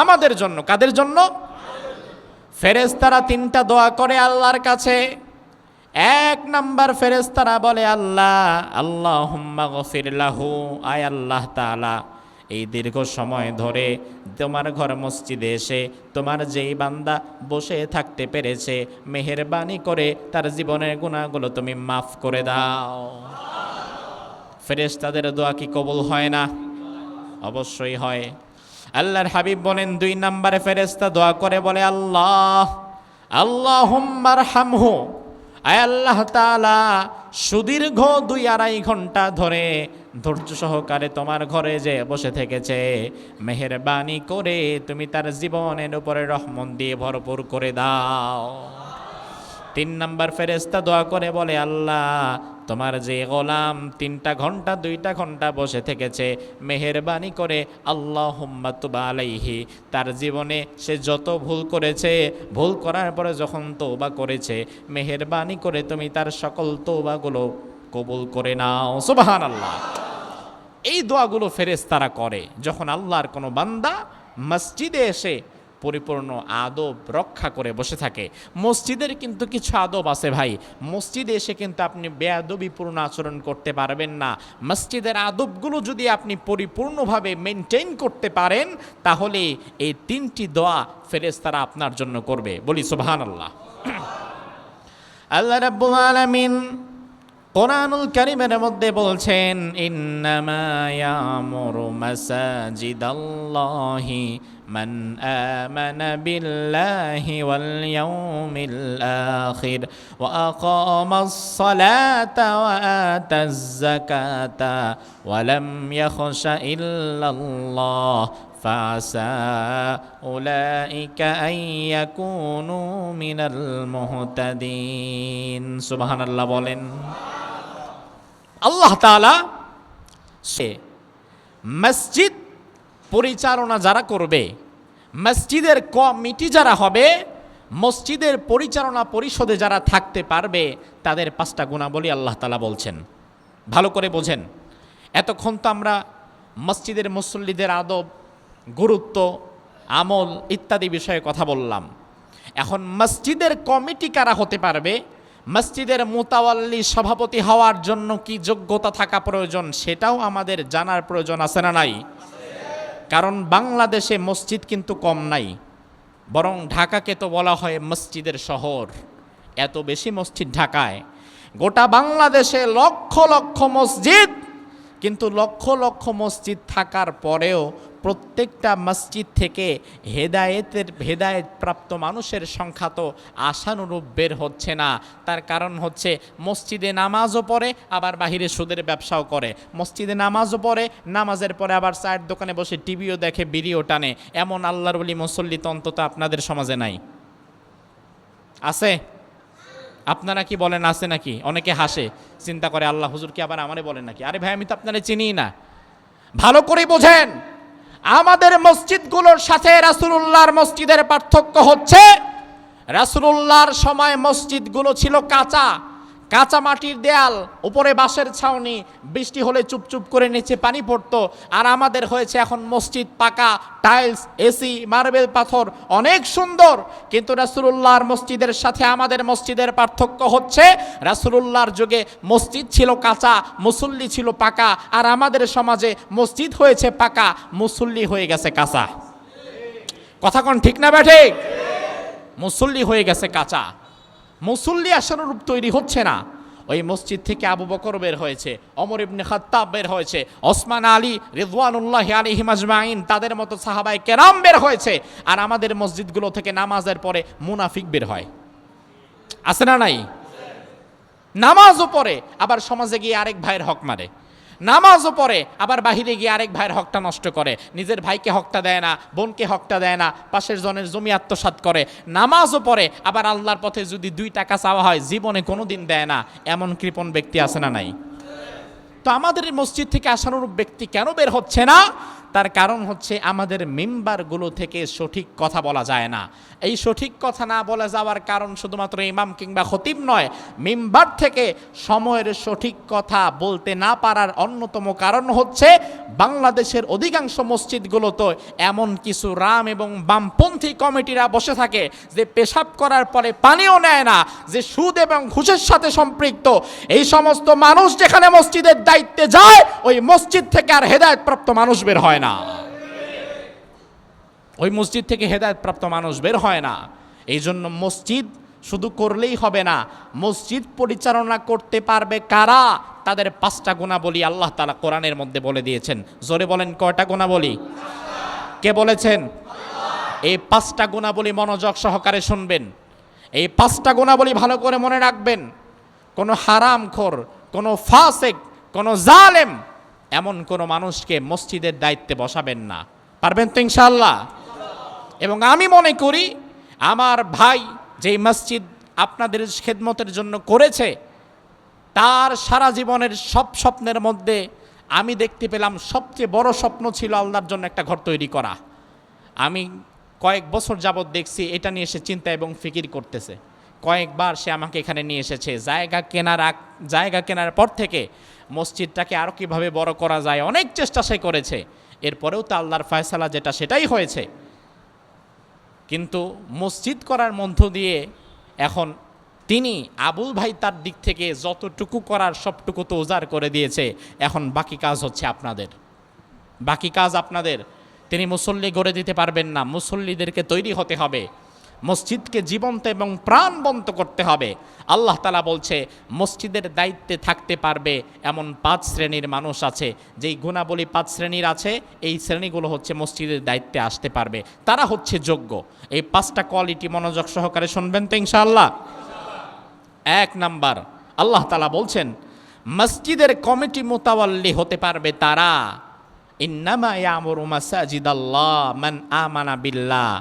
আমাদের জন্য। কাদের জন্য? ফেরেশতারা তিনটা দোয়া করে আল্লাহর কাছে। এক নাম্বার ফেরেশতারা বলে, আল্লাহ আল্লাহুম্মা গফির লাহু, আয় আল্লাহ তাআলা এই দীর্ঘ সময় ধরে তোমার ঘর মসজিদে এসে তোমার যেই বান্দা বসে থাকতে পেরেছে, মেহেরবানি করে তার জীবনের গুনাহগুলো তুমি মাফ করে দাও। ফেরেশতাদের দোয়া কি কবুল হয় না? অবশ্যই হয়। আল্লাহর হাবিব বলেন, দুই নম্বরে ফেরেশতা দোয়া করে বলে, আল্লাহ আল্লাহুম্মা আরহামহু, আয় আল্লাহ তাআলা সুদীর্ঘ 2-2.5 ঘন্টা ধরে ধৈর্য সহকারে তোমার ঘরে যে বসে থেকেছে, মেহেরবানি করে তুমি তার জীবনের উপরে রহমত দিয়ে ভরপুর করে দাও। 3 নম্বর ফেরেশতা দোয়া করে বলে, আল্লাহ তোমার যে গোলাম 3টা ঘন্টা 2টা ঘন্টা বসে থেকেছে, মেহেরবানি করে আল্লাহুম্মা তুব আলাইহি, তার জীবনে সে যত ভুল করেছে, ভুল করার পরে যখন তওবা করেছে, মেহেরবানি করে তুমি তার সকল তওবাগুলো কবুল করে নাও। সুবহানাল্লাহ। এই দোয়াগুলো ফেরেশতারা করে যখন আল্লাহর কোনো বান্দা মসজিদে এসে পরিপূর্ণ আদব রক্ষা করে বসে থাকে। মসজিদের কিন্তু কিছু আদব আছে ভাই, মসজিদে এসে কিন্তু আপনি বেয়াদবিপূর্ণ আচরণ করতে পারবেন না। মসজিদের আদবগুলো যদি আপনি পরিপূর্ণভাবে মেনটেন করতে পারেন, তাহলে এই 3টি দোয়া ফেরেশতারা আপনার জন্য করবে। বলি সুবহানাল্লাহ। আল্লাহ রাব্বুল আলামিন কোরআনুল কারীমের মধ্যে বলছেন, ইন্নামা ইয়ামুরু মাসাজিদাল্লাহি মান আমানা বিল্লাহি ওয়াল ইয়াউমিল আখির ওয়া আকামাস সালাতা ওয়া আতাজ যাকাতা ওয়া লাম ইয়াখশা ইল্লাল্লাহ ফাসা উলাইকা আন ইয়াকুনু মিনাল মুহতাদিন। সুবহানাল্লাহ বলেন। আল্লাহ তাআলা সে মসজিদ পরিচালনা যারা করবে, মসজিদের কমিটি যারা হবে, মসজিদের পরিচালনা পরিষদে যারা থাকতে পারবে, তাদের 5টা গুণাবলী আল্লাহ তাআলা বলছেন। ভালো করে বোঝেন। এতক্ষণ তো আমরা মসজিদের মুসল্লিদের আদব, গুরুত্ব, আমল ইত্যাদি বিষয়ে কথা বললাম। এখন মসজিদের কমিটি কারা হতে পারবে, মসজিদের মুতাওয়াল্লি সভাপতি হওয়ার জন্য কি যোগ্যতা থাকা প্রয়োজন, সেটাও আমাদের জানার প্রয়োজন আছে না নাই? কারণ বাংলাদেশে মসজিদ কিন্তু কম নাই, বরং ঢাকাকে তো বলা হয় মসজিদের শহর। এত বেশি মসজিদ ঢাকায়। গোটা বাংলাদেশে লক্ষ লক্ষ মসজিদ, কিন্তু লক্ষ লক্ষ মসজিদ থাকার পরেও প্রত্যেকটা মসজিদ থেকে হেদায়েত প্রাপ্ত মানুষের সংখ্যা তো আশানুরূপ বের হচ্ছে না। তার কারণ হচ্ছে মসজিদে নামাজও পড়ে, আবার বাহিরে সুদের ব্যবসাও করে। মসজিদে নামাজও পড়ে, নামাজের পরে আবার চায়ের দোকানে বসে টিভিও দেখে, বিড়িও টানে। এমন আল্লাহর ওলি মুসল্লি তো অন্তত আপনাদের সমাজে নাই। আছে? আপনারা কি বলেন আছে নাকি? অনেকে হাসে, চিন্তা করে আল্লাহ হুজুর কি আবার আমারে বলেন নাকি? আরে ভাই, আমি তো আপনারা চিনি না। ভালো করে বোঝেন, আমাদের মসজিদগুলোর সাথে রাসূলুল্লাহর মসজিদের পার্থক্য হচ্ছে, রাসূলুল্লাহর সময় মসজিদগুলো ছিল কাঁচা কাঁচা মাটির দেয়াল, উপরে বাঁশের ছাউনি, বৃষ্টি হলে চুপচুপ করে নিচে পানি পড়তো। আর আমাদের হয়েছে এখন মসজিদ পাকা, টাইলস, এসি, মার্বেল পাথর, অনেক সুন্দর। কিন্তু রাসূলুল্লাহর মসজিদের সাথে আমাদের মসজিদের পার্থক্য হচ্ছে, রাসূলুল্লাহর যুগে মসজিদ ছিল কাঁচা, মুসল্লি ছিল পাকা। আর আমাদের সমাজে মসজিদ হয়েছে পাকা, মুসল্লি হয়ে গেছে কাঁচা। কথা কোন ঠিক না বেঠে? মুসল্লি হয়ে গেছে কাঁচা, মুসল্লি আশানুরূপ তৈরি হচ্ছে না। ওই মসজিদ থেকে আবু বকর বের হয়েছে, ওমর ইবনে খাত্তাব বের হয়েছে, ওসমান আলী রিদওয়ানুল্লাহি আলাইহিম আজমাইন, তাদের মতো সাহাবায়ে কেরাম বের হয়েছে। আর আমাদের মসজিদগুলো থেকে নামাজের পরে মুনাফিক বের হয়। আছে না নাই? নামাজও পড়ে, আবার সমাজে গিয়ে আরেক ভাইয়ের হক মারে। নামাজও পড়ে, আবার বাহিরে গিয়ে আরেক ভাইয়ের হকটা নষ্ট করে। নিজের ভাইকে হকটা দেয় না, বোনকে হকটা দেয় না, পাশের জনের জমি আত্মসাৎ করে। নামাজও পড়ে, আবার আল্লাহর পথে যদি 2 টাকা চাওয়া হয় জীবনে কোনোদিন দেয় না। এমন কৃপণ ব্যক্তি আছে না নাই? তো আমাদের মসজিদ থেকে আশানুরূপ ব্যক্তি কেন বের হচ্ছে না? তার কারণ হচ্ছে আমাদের মিম্বারগুলো থেকে সঠিক কথা বলা যায় না। এই সঠিক কথা না বলে যাওয়ার কারণ শুধুমাত্র ইমাম কিংবা খতিব নয়, মিম্বার থেকে সময়ের সঠিক কথা বলতে না পারার অন্যতম কারণ হচ্ছে বাংলাদেশের অধিকাংশ মসজিদগুলোতে এমন কিছু রাম এবং বামপন্থী কমিটিরা বসে থাকে যে পেশাব করার পরে পানিও নেয় না, যে সুদ এবং ঘুষের সাথে সম্পৃক্ত। এই সমস্ত মানুষ যেখানে মসজিদের দায়িত্বে যায়, ওই মসজিদ থেকে আর হেদায়েতপ্রাপ্ত মানুষ বের হয় না, ওই মসজিদ থেকে হেদায়েতপ্রাপ্ত মানুষ বের হয় না। এই জন্য মসজিদ শুধু করলেই হবে না, মসজিদ পরিচালনা করতে পারবে কারা? তাদের 5টা গুণাবলী আল্লাহ তাআলা কোরআনের মধ্যে বলে দিয়েছেন। জোরে বলেন, কয়টা গুণাবলী? কে বলেছেন? এই 5টা গুণাবলী মনোযোগ সহকারে শুনবেন। এই 5টা গুণাবলী ভালো করে মনে রাখবেন। কোনো হারামখোর, কোনো ফাসিক, কোনো জালেম এমন কোনো মানুষকে মসজিদের দায়িত্বে বসাবেন না। পারবেন তো ইনশাআল্লাহ? এবং আমি মনে করি আমার ভাই যেই মসজিদ আপনাদের খেদমতের জন্য করেছে, তার সারা জীবনের সব স্বপ্নের মধ্যে আমি দেখতে পেলাম সবচেয়ে বড় স্বপ্ন ছিল আল্লাহর জন্য একটা ঘর তৈরি করা। আমি কয়েক বছর যাবৎ দেখছি এটা নিয়ে সে চিন্তা এবং ফিকির করতেছে। কয়েকবার সে আমাকে এখানে নিয়ে এসেছে। জায়গা কেনার পর থেকে মসজিদটাকে আরও কীভাবে বড় করা যায় অনেক চেষ্টা সে করেছে। এরপরেও তো আল্লাহর ফয়সালা যেটা সেটাই হয়েছে। কিন্তু মসজিদ করার মধ্য দিয়ে এখন তিনি আবুল ভাই তার দিক থেকে যতটুকু করার সবটুকু তো উজাড় করে দিয়েছে। এখন বাকি কাজ হচ্ছে আপনাদের, বাকি কাজ আপনাদের। তিনি মুসল্লি গড়ে দিতে পারবেন না, মুসল্লিদেরকে তৈরি হতে হবে, মসজিদকে জীবন্ত এবং প্রাণবন্ত করতে হবে। আল্লাহ তাআলা বলছে মসজিদের দায়িত্বে থাকতে পারবে এমন 5 শ্রেণীর মানুষ আছে। যেই গুণাবলী 5 শ্রেণীর আছে, এই শ্রেণীগুলো হচ্ছে মসজিদের দায়িত্বে আসতে পারবে, তারা হচ্ছে যোগ্য। এই 5টা কোয়ালিটি মনোযোগ সহকারে শুনবেন তো ইনশাআল্লাহ। 1 নাম্বার, আল্লাহ তাআলা বলছেন মসজিদের কমিটি মুতাওয়াল্লি হতে পারবে তারা, ইন্নামা ইয়ামুরু মাসাজিদাল্লাহ মান আমানা বিল্লাহ।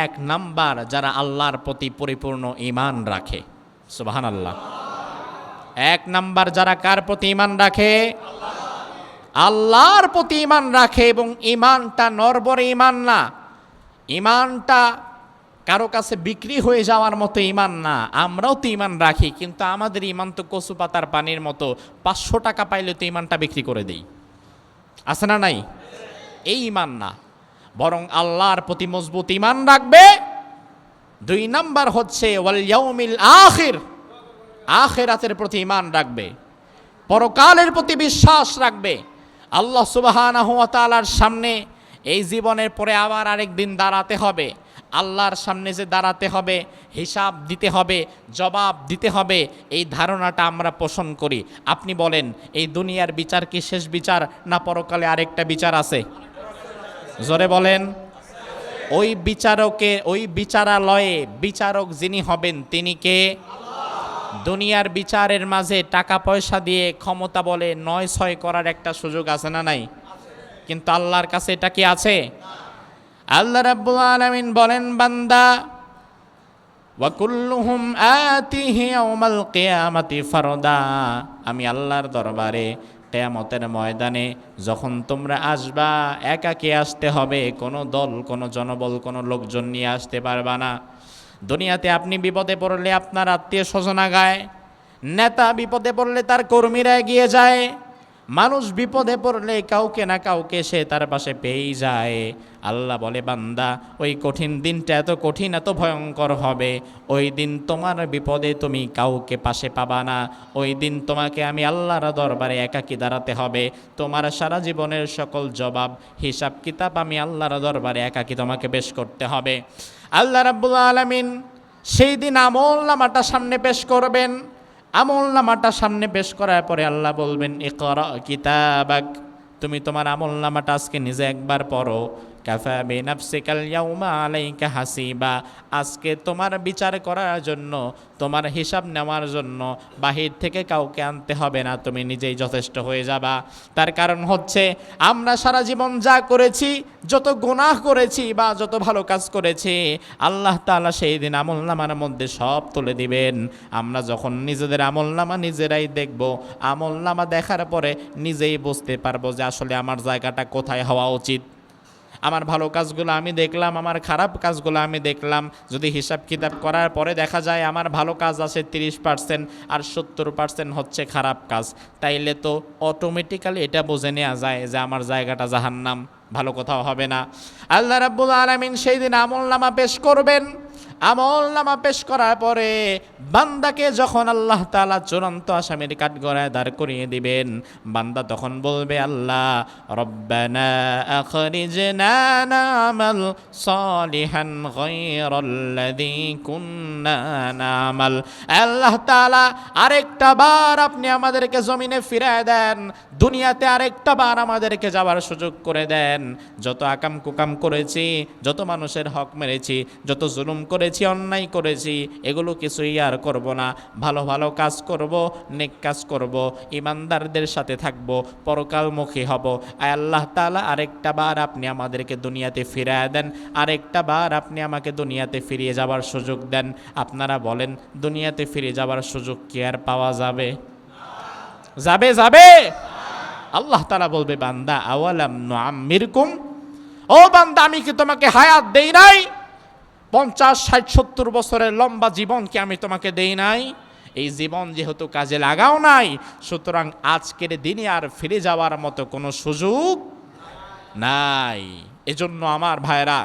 1 নাম্বার, যারা আল্লাহর প্রতি পরিপূর্ণ ঈমান রাখে। সুবহানাল্লাহ। 1 নাম্বার, যারা কার প্রতি ঈমান রাখে? আল্লাহর প্রতি ঈমান রাখে। এবং ঈমানটা নরবরে ঈমান না, ঈমানটা কারো কাছে বিক্রি হয়ে যাওয়ার মতো ঈমান না। আমরাও তো ঈমান রাখি, কিন্তু আমাদের ঈমান তো কচু পাতার পানির মতো। 500 টাকা পাইলে তো ঈমানটা বিক্রি করে দেই, আছে না নাই? এই ঈমান না, বরং আল্লাহর প্রতি মজবুত ঈমান রাখবে। 2 নাম্বার হচ্ছে ওয়াল ইয়াউমিল আখির, আখিরাতের প্রতি ঈমান রাখবে, পরকালের প্রতি বিশ্বাস রাখবে। আল্লাহ সুবহানাহু ওয়া তাআলার সামনে এই জীবনের পরে আবার আরেক দিন দাঁড়াতে হবে। আল্লাহর সামনে যে দাঁড়াতে হবে, হিসাব দিতে হবে, জবাব দিতে হবে, এই ধারণাটা আমরা পোষণ করি। আপনি বলেন, এই দুনিয়ার বিচার কি শেষ বিচার, না পরকালে আরেকটা বিচার আছে? জোরে বলেন। ওই বিচারকে, ওই বিচারালয়ে বিচারক যিনি হবেন তিনি কে? দুনিয়ার বিচারের মাঝে টাকা পয়সা দিয়ে ক্ষমতা বলে 9-6 করার একটা সুযোগ আছে না নাই? কিন্তু আল্লাহর কাছে এটা কি আছে? আল্লাহ রাব্বুল আলামিন বলেন, বান্দা ওয়া কুল্লুহুম আতিহি ইয়াউমাল কিয়ামাতি ফারদা। আমি আল্লাহর দরবারে কিয়ামতের ময়দানে যখন তোমরা আসবা, একাকে আসতে হবে, কোনো দল, কোনো জনবল, কোনো লোকজন নিয়ে আসতে পারবা না। দুনিয়াতে আপনি বিপদে পড়লে আপনার আত্মীয় স্বজন আগায়, নেতা বিপদে পড়লে তার কর্মীরা এগিয়ে যায়, মানুষ বিপদে পড়লে কাউকে না কাউকে সে তার পাশে পেয়েই যায়। আল্লাহ বলে, বান্দা ওই কঠিন দিনটা এত কঠিন, এত ভয়ঙ্কর হবে, ওই দিন তোমার বিপদে তুমি কাউকে পাশে পাবা না। ওই দিন তোমাকে আমি আল্লাহর দরবারে একাকী দাঁড়াতে হবে। তোমার সারা জীবনের সকল জবাব, হিসাব কিতাব আমি আল্লাহর দরবারে একাকী তোমাকে পেশ করতে হবে। আল্লাহ রাব্বুল আলামিন সেই দিন আমলনামাটা সামনে পেশ করবেন। আমলনামাটা সামনে পেশ করার পরে আল্লাহ বলবেন, ইকরা কিতাবাক, তুমি তোমার আমলনামাটা আজকে নিজে একবার পড়ো। কাফা বিনাফসিকাল ইয়াউমা আলাইকা হাসিবা। আজকে তোমার বিচার করার জন্য, তোমার হিসাব নেওয়ার জন্য বাহির থেকে কাউকে আনতে হবে না, তুমি নিজেই যথেষ্ট হয়ে যাবা। তার কারণ হচ্ছে আমরা সারা জীবন যা করেছি, যত গুনাহ করেছি বা যত ভালো কাজ করেছি, আল্লাহ তাআলা সেই দিন আমলনামার মধ্যে সব তুলে দিবেন। আমরা যখন নিজেদের আমলনামা নিজেরাই দেখব, আমলনামা দেখার পরে নিজেই বুঝতে পারবো যে আসলে আমার জায়গাটা কোথায় হওয়া উচিত। আমার ভালো কাজগুলো আমি দেখলাম, আমার খারাপ কাজগুলো আমি দেখলাম। যদি হিসাব কিতাব করার পরে দেখা যায় আমার ভালো কাজ আছে 30% আর 70% হচ্ছে খারাপ কাজ, তাইলে তো অটোমেটিক্যালি এটা বুঝে নেওয়া যায় যে আমার জায়গাটা জাহান্নাম, ভালো কোথাও হবে না। আল্লাহ রাব্বুল আলামিন সেই দিন আমলনামা পেশ করবেন। আমলনামা পেশ করার পরে বান্দাকে যখন আল্লাহ তাআলা চূড়ান্ত আসামির কাঠগড়ায় দাঁড় করিয়ে দিবেন, বান্দা তখন বলবে, আল্লাহ রব্বানা আখরিজনা না'মাল সালিহান গায়রাল্লাযী কুন্না না'মাল। আল্লাহ তাআলা আরেকটা বার আপনি আমাদেরকে জমিনে ফিরায় দেন, দুনিয়াতে আরেকটা বার আমাদেরকে যাওয়ার সুযোগ করে দেন। যত আকাম কুকাম করেছি, যত মানুষের হক মেরেছি, যত জুলুম করেছি, অন্যায় করেছি, এগুলো কিছুই আর করব না। ভালো ভালো কাজ করব, নেক কাজ করব, ইমানদারদের সাথে থাকব, পরকালমুখী হব। আল্লাহ তাআলা আরেকটা বার আপনি আমাদেরকে দুনিয়াতে ফিরিয়ে দেন, আরেকটা বার আপনি আমাকে দুনিয়াতে ফিরিয়ে যাওয়ার সুযোগ দেন। আপনারা বলেন, দুনিয়াতে ফিরে যাওয়ার সুযোগ কি আর পাওয়া যাবে? যাবে যাবে? আল্লাহ তাআলা বলবে, বান্দা আওয়ালাম নুআম্মিরকুম, ও বান্দা আমি কি তোমাকে হায়াত দেই নাই? 50, 60, 70 বছরের লম্বা জীবন কি আমি তোমাকে দেই নাই? এই জীবন যেহেতু কাজে লাগাও নাই, সুতরাং আজকের দিনে আর ফিরে যাওয়ার মতো কোনো সুযোগ নাই। এজন্য আমার ভাইরা,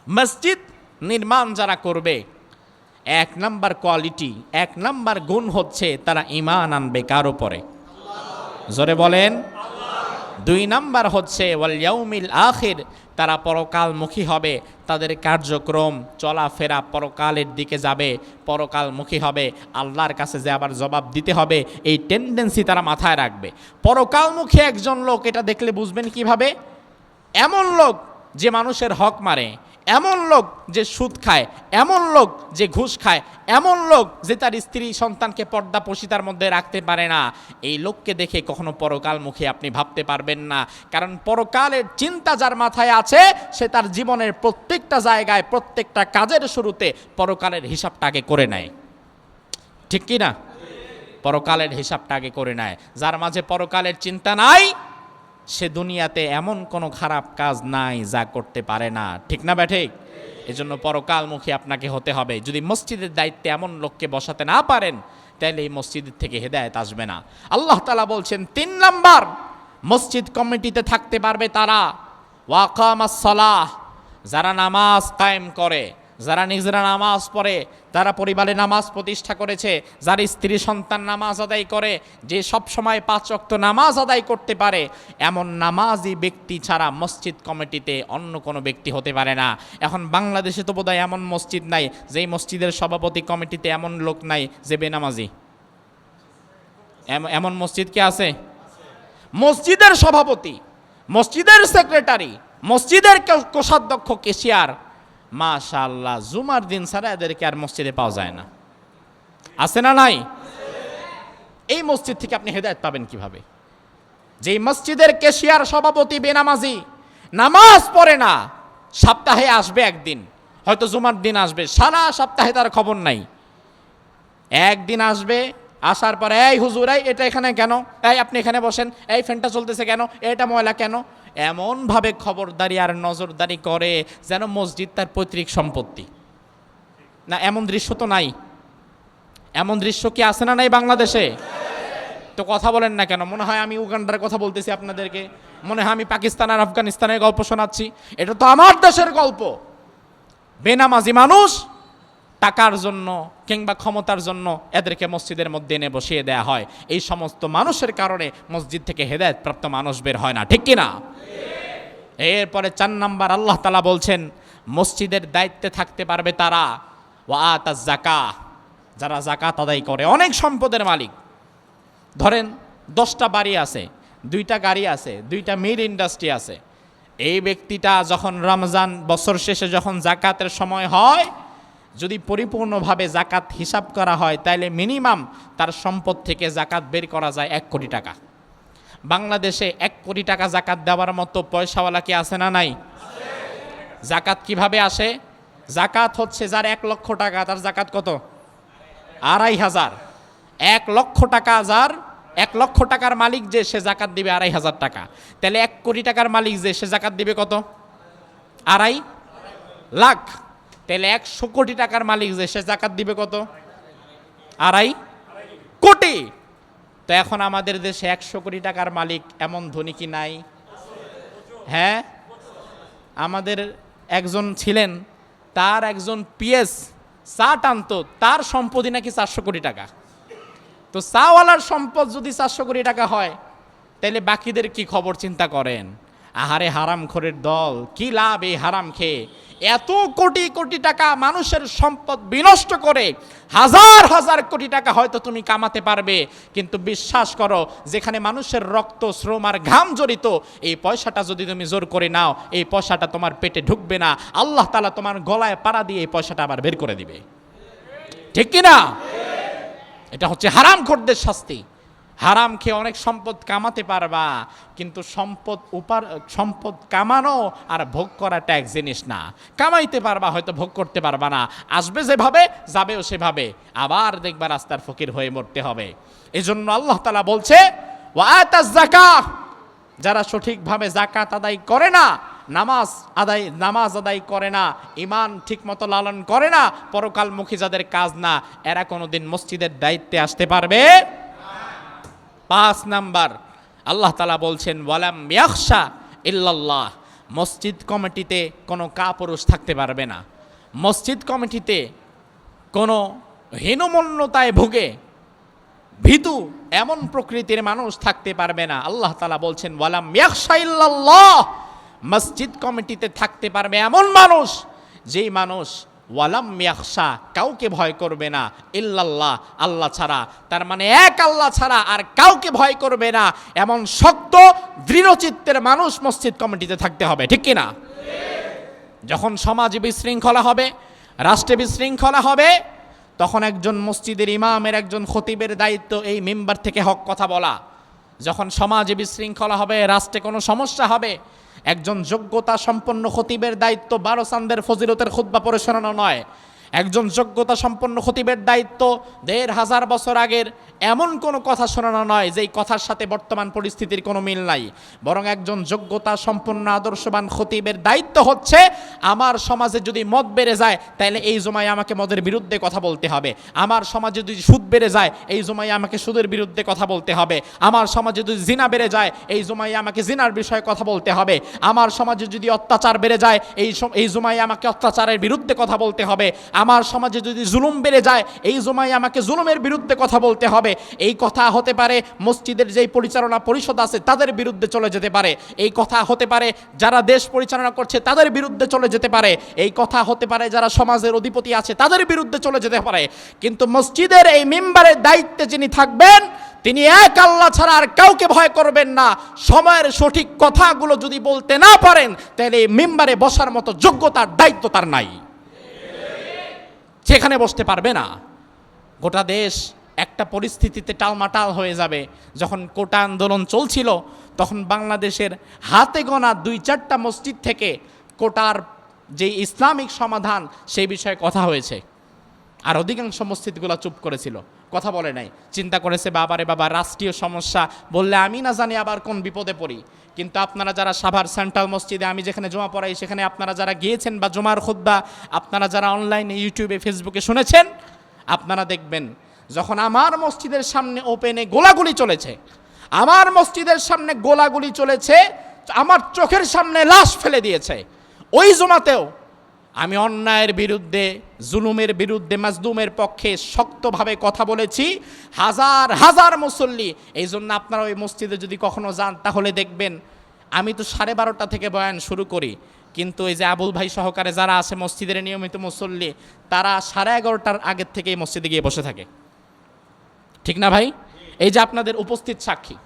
মসজিদ নির্মাণ যারা করবে, 1 নাম্বার কোয়ালিটি, 1 নাম্বার গুণ হচ্ছে তারা ঈমান আনবে কার উপরে? জোরে বলেন। 2 নাম্বার হচ্ছে ওয়াল ইয়াউমিল আখির, তারা পরকালমুখী হবে, তাদের কার্যক্রম চলাফেরা পরকালের দিকে যাবে, পরকালমুখী হবে, আল্লাহর কাছে যে আবার জবাব দিতে হবে, এই টেন্ডেন্সি তারা মাথায় রাখবে। পরকালমুখী একজন লোক, এটা দেখলে বুঝবেন কিভাবে? এমন লোক যে মানুষের হক মারে, এমন লোক যে সুদ খায়, এমন লোক যে ঘুষ খায়, এমন লোক যে তার স্ত্রী সন্তানকে পর্দা পশিতার মধ্যে রাখতে পারে না, এই লোককে দেখে কখনো পরকালমুখী আপনি ভাবতে পারবেন না। কারণ পরকালের চিন্তা যার মাথায় আছে, সে তার জীবনের প্রত্যেকটা জায়গায়, প্রত্যেকটা কাজের শুরুতে পরকালের হিসাবটা আগে করে নেয়। ঠিক কি না? পরকালের হিসাবটা আগে করে নেয়। যার মাঝে পরকালের চিন্তা নাই, সে দুনিয়াতে এমন কোনো খারাপ কাজ নাই যা করতে পারে না। ঠিক না ব্যাঠিক? এজন্য পরকালমুখী আপনাকে হতে হবে। যদি মসজিদের দায়িত্বে এমন লোককে বসাতে না পারেন, তাহলে এই মসজিদের থেকে হেদায়েত আসবে না। আল্লাহ তাআলা বলছেন 3 নাম্বার, মসজিদ কমিটিতে থাকতে পারবে তারা ওয়াকামাস সালাহ, যারা নামাজ কায়েম করে, যারা নিজেরা নামাজ পড়ে, তারা পরিবারে নামাজ প্রতিষ্ঠা করেছে, যার স্ত্রী সন্তান নামাজ আদায় করে, যে সব সময় 5 ওয়াক্ত নামাজ আদায় করতে পারে, এমন নামাজি ব্যক্তি ছাড়া মসজিদ কমিটিতে অন্য কোনো ব্যক্তি হতে পারে না। এখন বাংলাদেশে তো বোধহয় এমন মসজিদ নাই যেই মসজিদের সভাপতি কমিটিতে এমন লোক নাই যে বেনামাজি। এমন মসজিদ কি আছে? মসজিদের সভাপতি, মসজিদের সেক্রেটারি, মসজিদের কোষাধ্যক্ষ, কেশিয়ার, মাশাআল্লাহ, জুমার দিন ছাড়া এদেরকে আর মসজিদে পাওয়া যায় না। আছে না নাই? এই মসজিদ থেকে আপনি হেদায়েত পাবেন কিভাবে? যেই মসজিদের কেশিয়ার সভাপতি বেনামাজি, নামাজ পড়ে না, সপ্তাহে আসবে একদিন, হয়তো জুমার দিন আসবে, সারা সপ্তাহে তার খবর নাই। একদিন আসবে, আসার পরে, এই হুজুর, এই এটা এখানে কেন, এই আপনি এখানে বসেন, এই ফ্যানটা চলতেছে কেন, এটা ময়লা কেন, এমনভাবে খবরদারি আর নজরদারি করে যেন মসজিদ তার পৈতৃক সম্পত্তি। না, এমন দৃশ্য তো নাই? এমন দৃশ্য কি আছে না নাই বাংলাদেশে? তো কথা বলেন না কেন? মনে হয় আমি উগান্ডার কথা বলতেছি আপনাদেরকে, মনে হয় আমি পাকিস্তান আর আফগানিস্তানের গল্প শোনাচ্ছি। এটা তো আমার দেশের গল্প। বেনামাজি মানুষ টাকার জন্য কিংবা ক্ষমতার জন্য এদেরকে মসজিদের মধ্যে এনে বসিয়ে দেয়া হয়। এই সমস্ত মানুষের কারণে মসজিদ থেকে হেদায়েতপ্রাপ্ত মানুষ বের হয় না। ঠিক কিনা? এরপরে 4 নাম্বার আল্লাহ তাআলা বলছেন, মসজিদের দায়িত্বে থাকতে পারবে তারা ওয়া আতাজ যাকাত, যারা যাকাত আদায় করে। অনেক সম্পদের মালিক, ধরেন 10টা বাড়ি আছে, 2টা গাড়ি আছে, 2টা মিল ইন্ডাস্ট্রি আছে, এই ব্যক্তিটা যখন রমজান বছর শেষে যখন জাকাতের সময় হয়, যদি পরিপূর্ণভাবে জাকাত হিসাব করা হয় তাহলে মিনিমাম তার সম্পদ থেকে জাকাত বের করা যায় 1 কোটি টাকা। বাংলাদেশে 1 কোটি টাকা জাকাত দেওয়ার মতো পয়সাওয়ালা কি আছে না নাই? জাকাত কিভাবে আসে? জাকাত হচ্ছে যার 1 লক্ষ টাকা, তার জাকাত কত? 2,500। 1 লক্ষ টাকা যার, 1 লক্ষ টাকার মালিক যে, সে জাকাত দিবে 2,500 টাকা। তাহলে 1 কোটি টাকার মালিক যে, সে জাকাত দিবে কত? 2.5 লাখ। তাহলে 100 কোটি টাকার মালিক যে, সে জাকাত দিবে কত? 2.5 কোটি। তো এখন আমাদের দেশে 100 কোটি টাকার মালিক এমন ধনী কি নাই? হ্যাঁ, আমাদের একজন ছিলেন, তার একজন পিএস চা টানতো, তার সম্পত্তি নাকি 400 কোটি টাকা। তো চাওয়ালার সম্পদ যদি 400 কোটি টাকা হয়, তাহলে বাকিদের কি খবর চিন্তা করেন। আহারে হারামখোরের দল, কি লাভ এই হারাম খেয়ে? এত কোটি কোটি টাকা মানুষের সম্পদ বিনষ্ট করে হাজার হাজার কোটি টাকা হয়তো তুমি কামাতে পারবে, কিন্তু বিশ্বাস করো, যেখানে মানুষের রক্ত, শ্রম আর ঘাম জড়িত, এই পয়সাটা যদি তুমি জোর করে নাও, এই পয়সাটা তোমার পেটে ঢুকবে না। আল্লাহ তাআলা তোমার গলায় পাড়া দিয়ে এই পয়সাটা আবার বের করে দিবে। ঠিক কিনা? এটা হচ্ছে হারামখোরদের শাস্তি। হারাম খেয়ে অনেক সম্পদ কামাতে পারবা, কিন্তু সম্পদ কামানো আর ভোগ করাটা এক জিনিস না। কামাইতে পারবা, হয়তো ভোগ করতে পারবা না। আসবে যেভাবে, যাবেও সেভাবে, আবার দেখবা রাস্তার ফকির হয়ে মরতে হবে। এজন্য আল্লাহ তাআলা বলছে, ওয়াতাজ যাকাত, যারা সঠিকভাবে যাকাত আদায় করে না, নামাজ আদায় করে না, ঈমান ঠিকমতো লালন করে না, পরকালমুখী যাদের কাজ না, এরা কোনোদিন মসজিদের দায়িত্বে আসতে পারবে। 5 নাম্বার, আল্লাহ তাআলা বলছেন, ওয়ালাম ইয়াখশা ইল্লাল্লাহ, মসজিদ কমিটিতে কোনো কাপুরুষ থাকতে পারবে না। মসজিদ কমিটিতে কোনো হীনমন্যতায় ভুগে ভীতু এমন প্রকৃতির মানুষ থাকতে পারবে না। আল্লাহ তাআলা বলছেন, ওয়ালাম ইয়াখশা ইল্লাল্লাহ, মসজিদ কমিটিতে থাকতে পারবে এমন মানুষ, যেই মানুষ ওয়ালাম ইয়াখশা, কাউকে ভয় করবে না, ইল্লাল্লাহ, আল্লাহ ছাড়া। তার মানে এক আল্লাহ ছাড়া আর কাউকে ভয় করবে না, এমন শক্ত দৃঢ়চিত্তের মানুষ মসজিদ কমিটিতে থাকতে হবে। ঠিক কিনা? যখন সমাজে বিশৃঙ্খলা হবে, রাষ্ট্রে বিশৃঙ্খলা হবে, তখন একজন মসজিদের ইমামের, একজন খতিবের দায়িত্ব এই মিম্বার থেকে হক কথা বলা। যখন সমাজে বিশৃঙ্খলা হবে, রাষ্ট্রে কোনো সমস্যা হবে, একজন যোগ্যতা সম্পন্ন খতিবের দায়িত্ব 12 চাঁদের ফজিলতের খুতবা পড়ে শোনানো নয়। একজন যোগ্যতা সম্পন্ন খতিবের দায়িত্ব 1500 বছর আগের এমন কোনো কথা শোনানো নয় যেই কথার সাথে বর্তমান পরিস্থিতির কোনো মিল নাই। বরং একজন যোগ্যতা সম্পন্ন আদর্শবান খতিবের দায়িত্ব হচ্ছে, আমার সমাজে যদি মদ বেড়ে যায়, তাহলে এই জমায় আমাকে মদের বিরুদ্ধে কথা বলতে হবে। আমার সমাজে যদি সুদ বেড়ে যায়, এই জমায় আমাকে সুদের বিরুদ্ধে কথা বলতে হবে। আমার সমাজে যদি জিনা বেড়ে যায়, এই জমায় আমাকে জিনার বিষয়ে কথা বলতে হবে। আমার সমাজে যদি অত্যাচার বেড়ে যায়, এই জমায় আমাকে অত্যাচারের বিরুদ্ধে কথা বলতে হবে। আমার সমাজে যদি জুলুম বেড়ে যায়, এই জমায় আমাকে জুলুমের বিরুদ্ধে কথা বলতে হবে। এই কথা হতে পারে মসজিদের যেই পরিচালনা পরিষদ আছে তাদের বিরুদ্ধে চলে যেতে পারে। এই কথা হতে পারে যারা দেশ পরিচালনা করছে তাদের বিরুদ্ধে চলে যেতে পারে। এই কথা হতে পারে যারা সমাজের অধিপতি আছে তাদের বিরুদ্ধে চলে যেতে পারে। কিন্তু মসজিদের এই মিম্বারের দায়িত্বে যিনি থাকবেন, তিনি এক আল্লাহ ছাড়া আর কাউকে ভয় করবেন না। সময়ের সঠিক কথাগুলো যদি বলতে না পারেন, তাহলে এই মিম্বারে বসার মতো যোগ্যতার দায়িত্ব তার নাই, সেখানে বসতে পারবে না। গোটা দেশ একটা পরিস্থিতিতে টালমাটাল হয়ে যাবে। যখন কোটা আন্দোলন চলছিল, তখন বাংলাদেশের হাতে গোনা 2-4টা মসজিদ থেকে কোটার যে ইসলামিক সমাধান সেই বিষয়ে কথা হয়েছে, আর অধিকাংশ মসজিদগুলো চুপ করেছিল, কথা বলে নাই। চিন্তা করেছে, বাবারে বাবা, রাষ্ট্রীয় সমস্যা বললে আমি না জানি আবার কোন বিপদে পড়ি। কিন্তু আপনারা যারা সাভার সেন্ট্রাল মসজিদে, আমি যেখানে জমা পড়াই, সেখানে আপনারা যারা গিয়েছেন বা জমার খুতবা আপনারা যারা অনলাইনে ইউটিউবে ফেসবুকে শুনেছেন, আপনারা দেখবেন যখন আমার মসজিদের সামনে ওপেনে গোলাগুলি চলেছে, আমার মসজিদের সামনে গোলাগুলি চলেছে, আমার চোখের সামনে লাশ ফেলে দিয়েছে, ওই জমাতেও আমি অন্যায়ের বিরুদ্ধে, জুলুমের বিরুদ্ধে, মাজলুমের পক্ষে শক্তভাবে কথা বলেছি। হাজার হাজার মুসল্লি। এই জন্য আপনারা ওই মসজিদে যদি কখনো যান, তাহলে দেখবেন আমি তো 12:30 থেকে বয়ান শুরু করি, কিন্তু এই যে আবুল ভাই সহকারে যারা আছে মসজিদের নিয়মিত মুসল্লি, তারা 11:30টার আগের থেকেই মসজিদে গিয়ে বসে থাকে। ঠিক না ভাই? এই যে আপনাদের উপস্থিত সাক্ষী,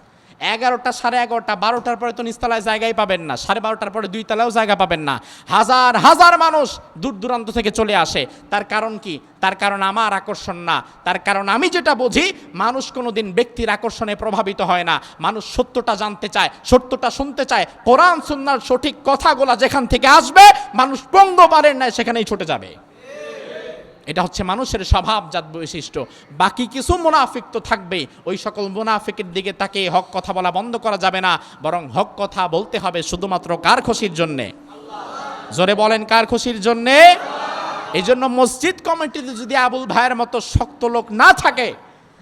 11টা, 11:30, 12টার পরে তো নিচতলায় জায়গাই পাবেন না, 12:30টার পরে 2 তলায়ও জায়গা পাবেন না। হাজার হাজার মানুষ দূর দূরান্ত থেকে চলে আসে। তার কারণ কি? তার কারণ আমার আকর্ষণ না, তার কারণ আমি যেটা বুঝি, মানুষ কোনোদিন ব্যক্তির আকর্ষণে প্রভাবিত হয় না। মানুষ সত্যটা জানতে চায়, সত্যটা শুনতে চায়। কোরআন সুন্নাহর সঠিক কথাগুলো যেখান থেকে আসবে, মানুষ পঙ্গপালের ন্যায় সেখানেই ছুটে যাবে। এটা হচ্ছে মানুষের স্বভাবজাত বৈশিষ্ট্য। বাকি কিছু মুনাফিক তো থাকবেই, ওই সকল মুনাফিকের দিকে তাকে হক কথা বলা বন্ধ করা যাবে না, বরং হক কথা বলতে হবে শুধুমাত্র কার খুশির জন্যে? জোরে বলেন, কার খুশির জন্যে? এই জন্য মসজিদ কমিটিতে যদি আবুল ভাইয়ের মতো শক্ত লোক না থাকে,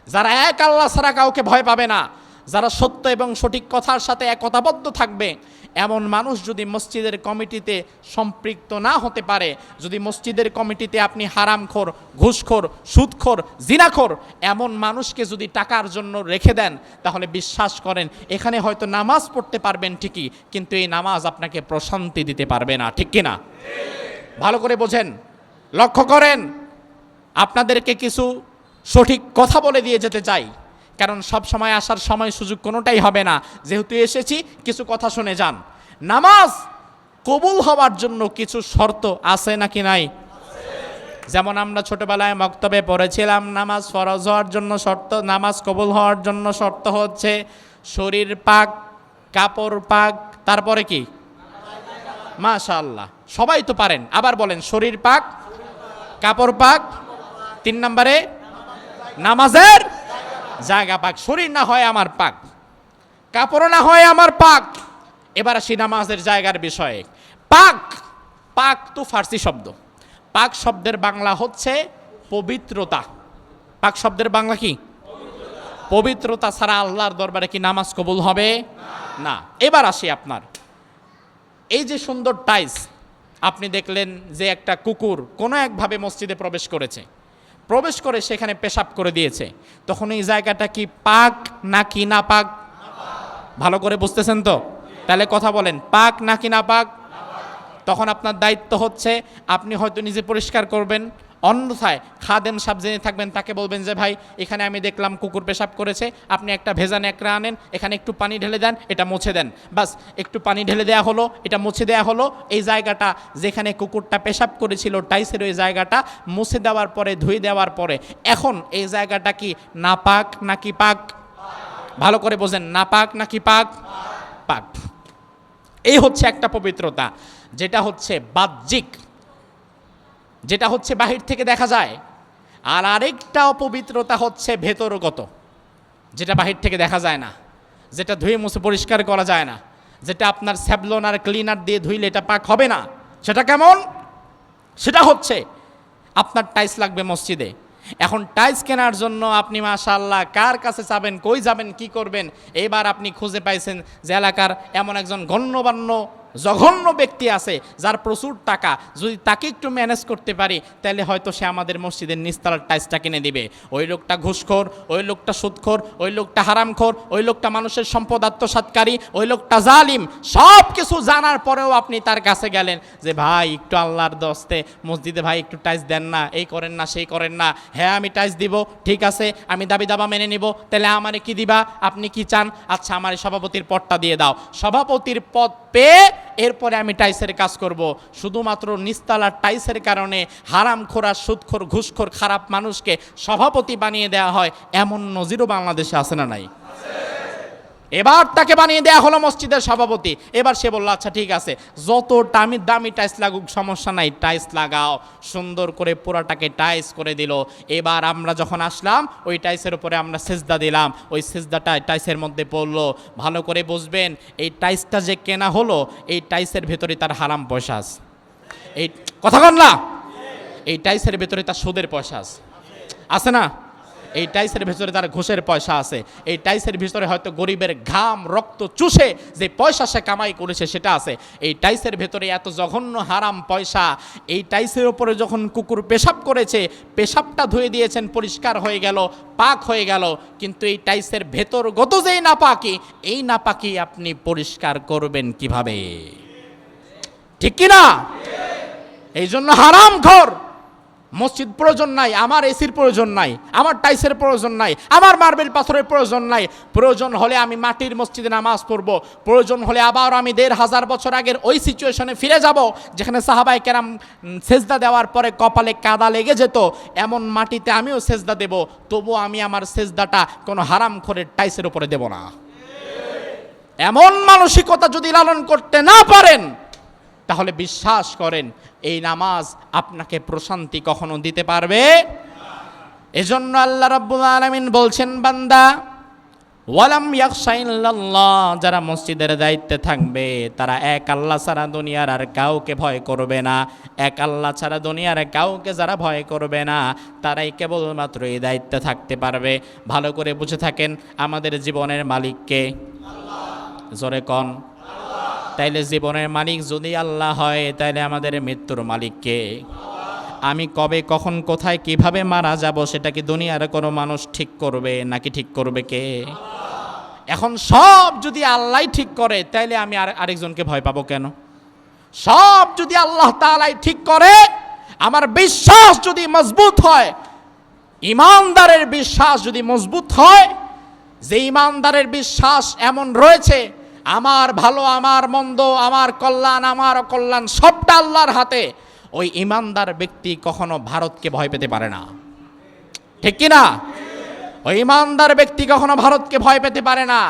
যারা এক আল্লাহ ছাড়া কাউকে ভয় পাবে না, যারা সত্য এবং সঠিক কথার সাথে একতাবদ্ধ থাকবে, এমন মানুষ যদি মসজিদের কমিটিতে সম্পৃক্ত না হতে পারে, যদি মসজিদের কমিটিতে আপনি হারামখোর, ঘুষখোর, সুদখোর, জিনাখোর এমন মানুষকে যদি টাকার জন্য রেখে দেন, তাহলে বিশ্বাস করেন এখানে হয়তো নামাজ পড়তে পারবেন ঠিকই, কিন্তু এই নামাজ আপনাকে প্রশান্তি দিতে পারবে না। ঠিক কিনা? ভালো করে বোঝেন, লক্ষ্য করেন। আপনাদেরকে কিছু সঠিক কথা বলে দিয়ে যেতে চাই, কারণ সব সময় আসার সময় সুযোগ কোনোটাই হবে না। যেহেতু এসেছি, কিছু কথা শুনে যান। নামাজ কবুল হওয়ার জন্য কিছু শর্ত আছে নাকি নাই? যেমন আমরা ছোটবেলায় মক্তবে পড়েছিলাম, নামাজ ফরজ হওয়ার জন্য শর্ত, নামাজ কবুল হওয়ার জন্য শর্ত হচ্ছে শরীর পাক, কাপড় পাক, তারপরে কি? মাশাআল্লাহ, সবাই তো পারেন। আবার বলেন, শরীর পাক, কাপড় পাক, 3 নম্বরে নামাজের জায়গা পাক। শরীর না হয় আমার পাক, কাপড় না হয় আমার পাক। এবার আসি নামাজের জায়গার বিষয়ে। পাক, পাক তো ফার্সি শব্দ। পাক শব্দের বাংলা হচ্ছে পবিত্রতা। পাক শব্দের বাংলা কি? পবিত্রতা ছাড়া আল্লাহর দরবারে কি নামাজ কবুল হবে? না। এবার আসি আপনার এই যে সুন্দর টাইলস, আপনি দেখলেন যে একটা কুকুর কোনো একভাবে মসজিদে প্রবেশ করেছে, প্রবেশ করে সেখানে পেশাব করে দিয়েছে, তখন এই জায়গাটা কি পাক নাকি না পাক? ভালো করে বুঝতেছেন তো? তাহলে কথা বলেন, পাক নাকি না পাক? তখন আপনার দায়িত্ব হচ্ছে, আপনি হয়তো নিজে পরিষ্কার করবেন, অন্যথায় খাদেম সাহেব জেনে থাকবেন, তাকে বলবেন যে ভাই এখানে আমি দেখলাম কুকুর পেশাব করেছে, আপনি একটা ভেজা ন্যাকড়া আনেন, এখানে একটু পানি ঢেলে দেন, এটা মুছে দেন। বাস, একটু পানি ঢেলে দেওয়া হলো, এটা মুছে দেওয়া হলো। এই জায়গাটা যেখানে কুকুরটা পেশাব করেছিল, টাইসের ওই জায়গাটা মুছে দেওয়ার পরে, ধুয়ে দেওয়ার পরে, এখন এই জায়গাটা কি নাপাক নাকি পাক? ভালো করে বোঝেন, নাপাক নাকি পাক? পাক। এই হচ্ছে একটা পবিত্রতা, যেটা হচ্ছে বাহ্যিক, যেটা হচ্ছে বাহির থেকে দেখা যায়। আর আরেকটা অপবিত্রতা হচ্ছে ভেতরগত, যেটা বাহির থেকে দেখা যায় না, যেটা ধুয়ে মুছে পরিষ্কার করা যায় না, যেটা আপনার স্যাভলন আর ক্লিনার দিয়ে ধুইলে এটা পাক হবে না। সেটা কেমন? সেটা হচ্ছে আপনার টাইলস লাগবে মসজিদে। এখন টাইলস কেনার জন্য আপনি মাশাআল্লাহ কার কাছে যাবেন, কই যাবেন, কি করবেন? এবার আপনি খুঁজে পাইছেন যে এলাকার এমন একজন গণ্যমান্য জঘন্য ব্যক্তি আছে যার প্রচুর টাকা, যদি তাকে একটু ম্যানেজ করতে পারি, তাহলে হয়তো সে আমাদের মসজিদের নিচতলার টাইলসটা কিনে দিবে। ওই লোকটা ঘুষখোর, ওই লোকটা সুদখোর, ওই লোকটা হারামখোর, ওই লোকটা মানুষের সম্পদ আত্মসাৎকারী, ওই লোকটা জালিম। সব কিছু জানার পরেও আপনি তার কাছে গেলেন যে ভাই একটু আল্লাহর দস্তে মসজিদে ভাই একটু টাইলস দেন না, এই করেন না, সেই করেন না। হ্যাঁ আমি টাইলস দিব, ঠিক আছে, আমি দাবি দাবা মেনে নিব। তাহলে আমারে কি দিবা? আপনি কি চান? আচ্ছা আমার সভাপতির পদটা দিয়ে দাও। সভাপতির পদ পেয়ে এরপরে আমি টাইসের কাজ করব। শুধুমাত্র নিস্তালার টাইসের কারণে হারামখোর, সুদখোর, ঘুষখোর খারাপ মানুষকে সভাপতি বানিয়ে দেওয়া হয়, এমন নজিরও বাংলাদেশে আছে না নাই? এবার তাকে বানিয়ে দেওয়া হলো মসজিদের সভাপতি। এবার সে বলল আচ্ছা ঠিক আছে, যত দামি দামি টাইলস লাগুক সমস্যা নাই, টাইলস লাগাও। সুন্দর করে পুরাটাকে টাইলস করে দিল। এবার আমরা যখন আসলাম, ওই টাইলসের উপরে আমরা সেজদা দিলাম, ওই সেজদাটা টাইলসের মধ্যে পড়লো। ভালো করে বুঝবেন, এই টাইলসটা যে কেনা হলো, এই টাইলসের ভেতরে তার হারাম পয়সা আছে। এই কথা কন না, এই টাইলসের ভেতরে তার সুদের পয়সা আছে, আছে না? এই টাইসের ভেতরে তার ঘুষের পয়সা আছে। এই টাইসের ভিতরে হয়তো গরিবের ঘাম রক্ত চুষে যে পয়সা সে কামাই করেছে সেটা আছে। এই টাইসের ভেতরে এত জঘন্য হারাম পয়সা। এই টাইসের উপরে যখন কুকুর পেশাব করেছে, পেশাবটা ধুয়ে দিয়েছেন, পরিষ্কার হয়ে গেল, পাক হয়ে গেল, কিন্তু এই টাইসের ভেতরগত যেই নাপাকি, এই নাপাকি আপনি পরিষ্কার করবেন কিভাবে? ঠিক কিনা? এই জন্য হারামখোর মসজিদ প্রয়োজন নাই, আমার এসির প্রয়োজন নাই, আমার টাইসের প্রয়োজন নাই, আমার মার্বেল পাথরের প্রয়োজন নাই। প্রয়োজন হলে আমি মাটির মসজিদে নামাজ পড়ব। প্রয়োজন হলে আবার আমি ১৫০০ বছর আগের ওই সিচুয়েশনে ফিরে যাব যেখানে সাহাবায়ে কেরাম সেজদা দেওয়ার পরে কপালে কাদা লেগে যেত, এমন মাটিতে আমিও সেজদা দেব। তবু আমি আমার সেজদাটা কোনো হারামখোরের টাইসের উপরে দেব না। এমন মানসিকতা যদি লালন করতে না পারেন, তাহলে বিশ্বাস করেন এই নামাজ আপনাকে প্রশান্তি কখনো দিতে পারবে। এজন্য আল্লাহ রাব্বুল আলামিন বলছেন, বান্দা ওয়ালাম ইয়াখশা ইল্লাল্লাহ, যারা মসজিদের দায়িত্বে থাকবে তারা এক আল্লাহ ছাড়া দুনিয়ার আর কাউকে ভয় করবে না। এক আল্লাহ ছাড়া দুনিয়ার কাউকে যারা ভয় করবে না, তারাই কেবলমাত্র এই দায়িত্বে থাকতে পারবে। ভালো করে বুঝে থাকেন, আমাদের জীবনের মালিক কে? জোরে কন। তাইলে জীবনের মালিক যদি আল্লাহ হয়, তাইলে আমাদের মৃত্যুর মালিক কে? আমি কবে, কখন, কোথায়, কিভাবে মারা যাব সেটা কি দুনিয়ার কোনো মানুষ ঠিক করবে নাকি ঠিক করবে কে? এখন সব যদি আল্লাহ ঠিক করে, তাইলে আমি আরেকজনকে ভয় পাবো কেন? সব যদি আল্লাহ তাআলাই ঠিক করে, আমার বিশ্বাস যদি মজবুত হয়, ইমানদারের বিশ্বাস যদি মজবুত হয়, যে ইমানদারের বিশ্বাস এমন রয়েছে আমার ভালো, আমার মন্দ, আমার কল্যাণ, আমার অকল্যাণ সবটা আল্লাহর হাতে, ওই ইমানদার ব্যক্তি কখনো ভারতকে ভয় পেতে পারে না। ঠিক কি না? ওই ইমানদার ব্যক্তি কখনো ভারতকে ভয় পেতে পারে না।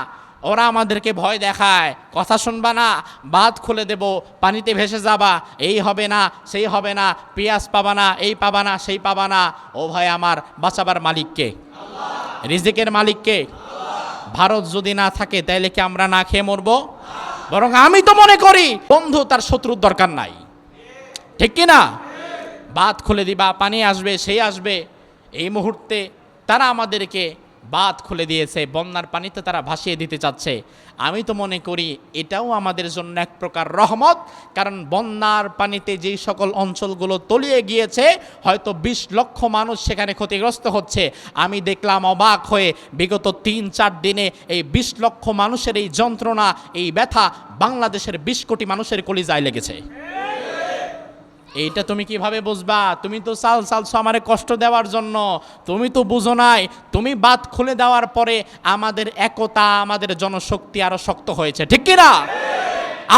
ওরা আমাদেরকে ভয় দেখায়, কথা শুনবা না, বাঁধ খুলে দেব, পানিতে ভেসে যাবা, এই হবে না, সেই হবে না, পেঁয়াজ পাবা না, এই পাবা না, সেই পাবা না। ও ভাই, আমার বাঁচাবার মালিককে, রিজিকের মালিককে। ভারত যদি না থাকে তাইলে কি আমরা না খেয়ে মরবো? বরং আমি তো মনে করি বন্ধু তার শত্রুর দরকার নাই। ঠিক কি না? বাঁধ খুলে দিবা, পানি আসবে, সেই আসবে। এই মুহূর্তে তারা আমাদেরকে বাঁধ খুলে দিয়েছে, বন্যার পানিতে তারা ভাসিয়ে দিতে চাচ্ছে। আমি তো মনে করি এটাও আমাদের জন্য এক প্রকার রহমত, কারণ বন্যার পানিতে যেই সকল অঞ্চলগুলো তলিয়ে গিয়েছে, হয়তো ২০ লক্ষ মানুষ সেখানে ক্ষতিগ্রস্ত হচ্ছে। আমি দেখলাম অবাক হয়ে, বিগত ৩-৪ দিনে এই ২০ লক্ষ মানুষের এই যন্ত্রণা, এই ব্যথা বাংলাদেশের ২০ কোটি মানুষের কলিজায় লেগেছে। এইটা তুমি কিভাবে বুঝবা? তুমি তো চালছো আমারে কষ্ট দেওয়ার জন্য, তুমি তো বুঝো নাই। তুমি বাঁধ খুলে দেওয়ার পরে আমাদের একতা, আমাদের জনশক্তি আরো শক্ত হয়েছে। ঠিক কি না?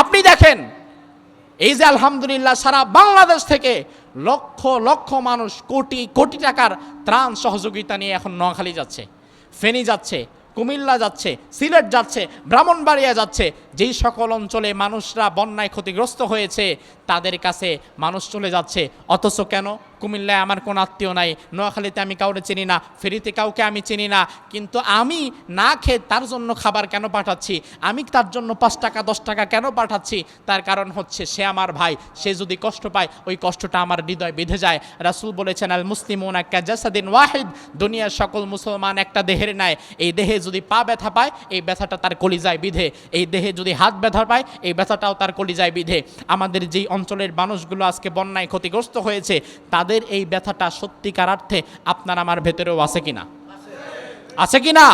আপনি দেখেন, এই যে আলহামদুলিল্লাহ সারা বাংলাদেশ থেকে লক্ষ লক্ষ মানুষ কোটি কোটি টাকার ত্রাণ সহযোগিতা নিয়ে এখন নোয়াখালী যাচ্ছে, ফেনী যাচ্ছে, কুমিল্লা যাচ্ছে, সিলেট যাচ্ছে, ব্রাহ্মণবাড়িয়া যাচ্ছে। যেই সকল অঞ্চলে মানুষরা বন্যায় ক্ষতিগ্রস্ত হয়েছে তাদের কাছে মানুষ চলে যাচ্ছে। অথচ কেন? কুমিল্লায় আমার কোনো আত্মীয় নাই, নোয়াখালীতে আমি কাউকে চিনি না, ফেনীতে কাউকে আমি চিনি না, কিন্তু আমি না খেয়ে তার জন্য খাবার কেন পাঠাচ্ছি? আমি তার জন্য ৫ টাকা ১০ টাকা কেন পাঠাচ্ছি? তার কারণ হচ্ছে সে আমার ভাই, সে যদি কষ্ট পায় ওই কষ্টটা আমার হৃদয় বেঁধে যায়। রাসূল বলেছেন, আল মুসলিমুনা কাজাসাদিন ওয়াহিদ, দুনিয়ার সকল মুসলমান একটা দেহের ন্যায়। এই দেহে যদি পা ব্যথা পায়, এই ব্যথাটা তার কলিজায় বিধে। এই দেহে যদি হাত ব্যথা পায়, এই ব্যথাটাও তার কলিজায় বিধে। আমাদের যেই অঞ্চলের মানুষগুলো আজকে বন্যায় ক্ষতিগ্রস্ত হয়েছে, তাদের এই ব্যথাটা সত্যিকার অর্থে আপনার আমার ভেতরেও আছে কিনা? আছে কিনা?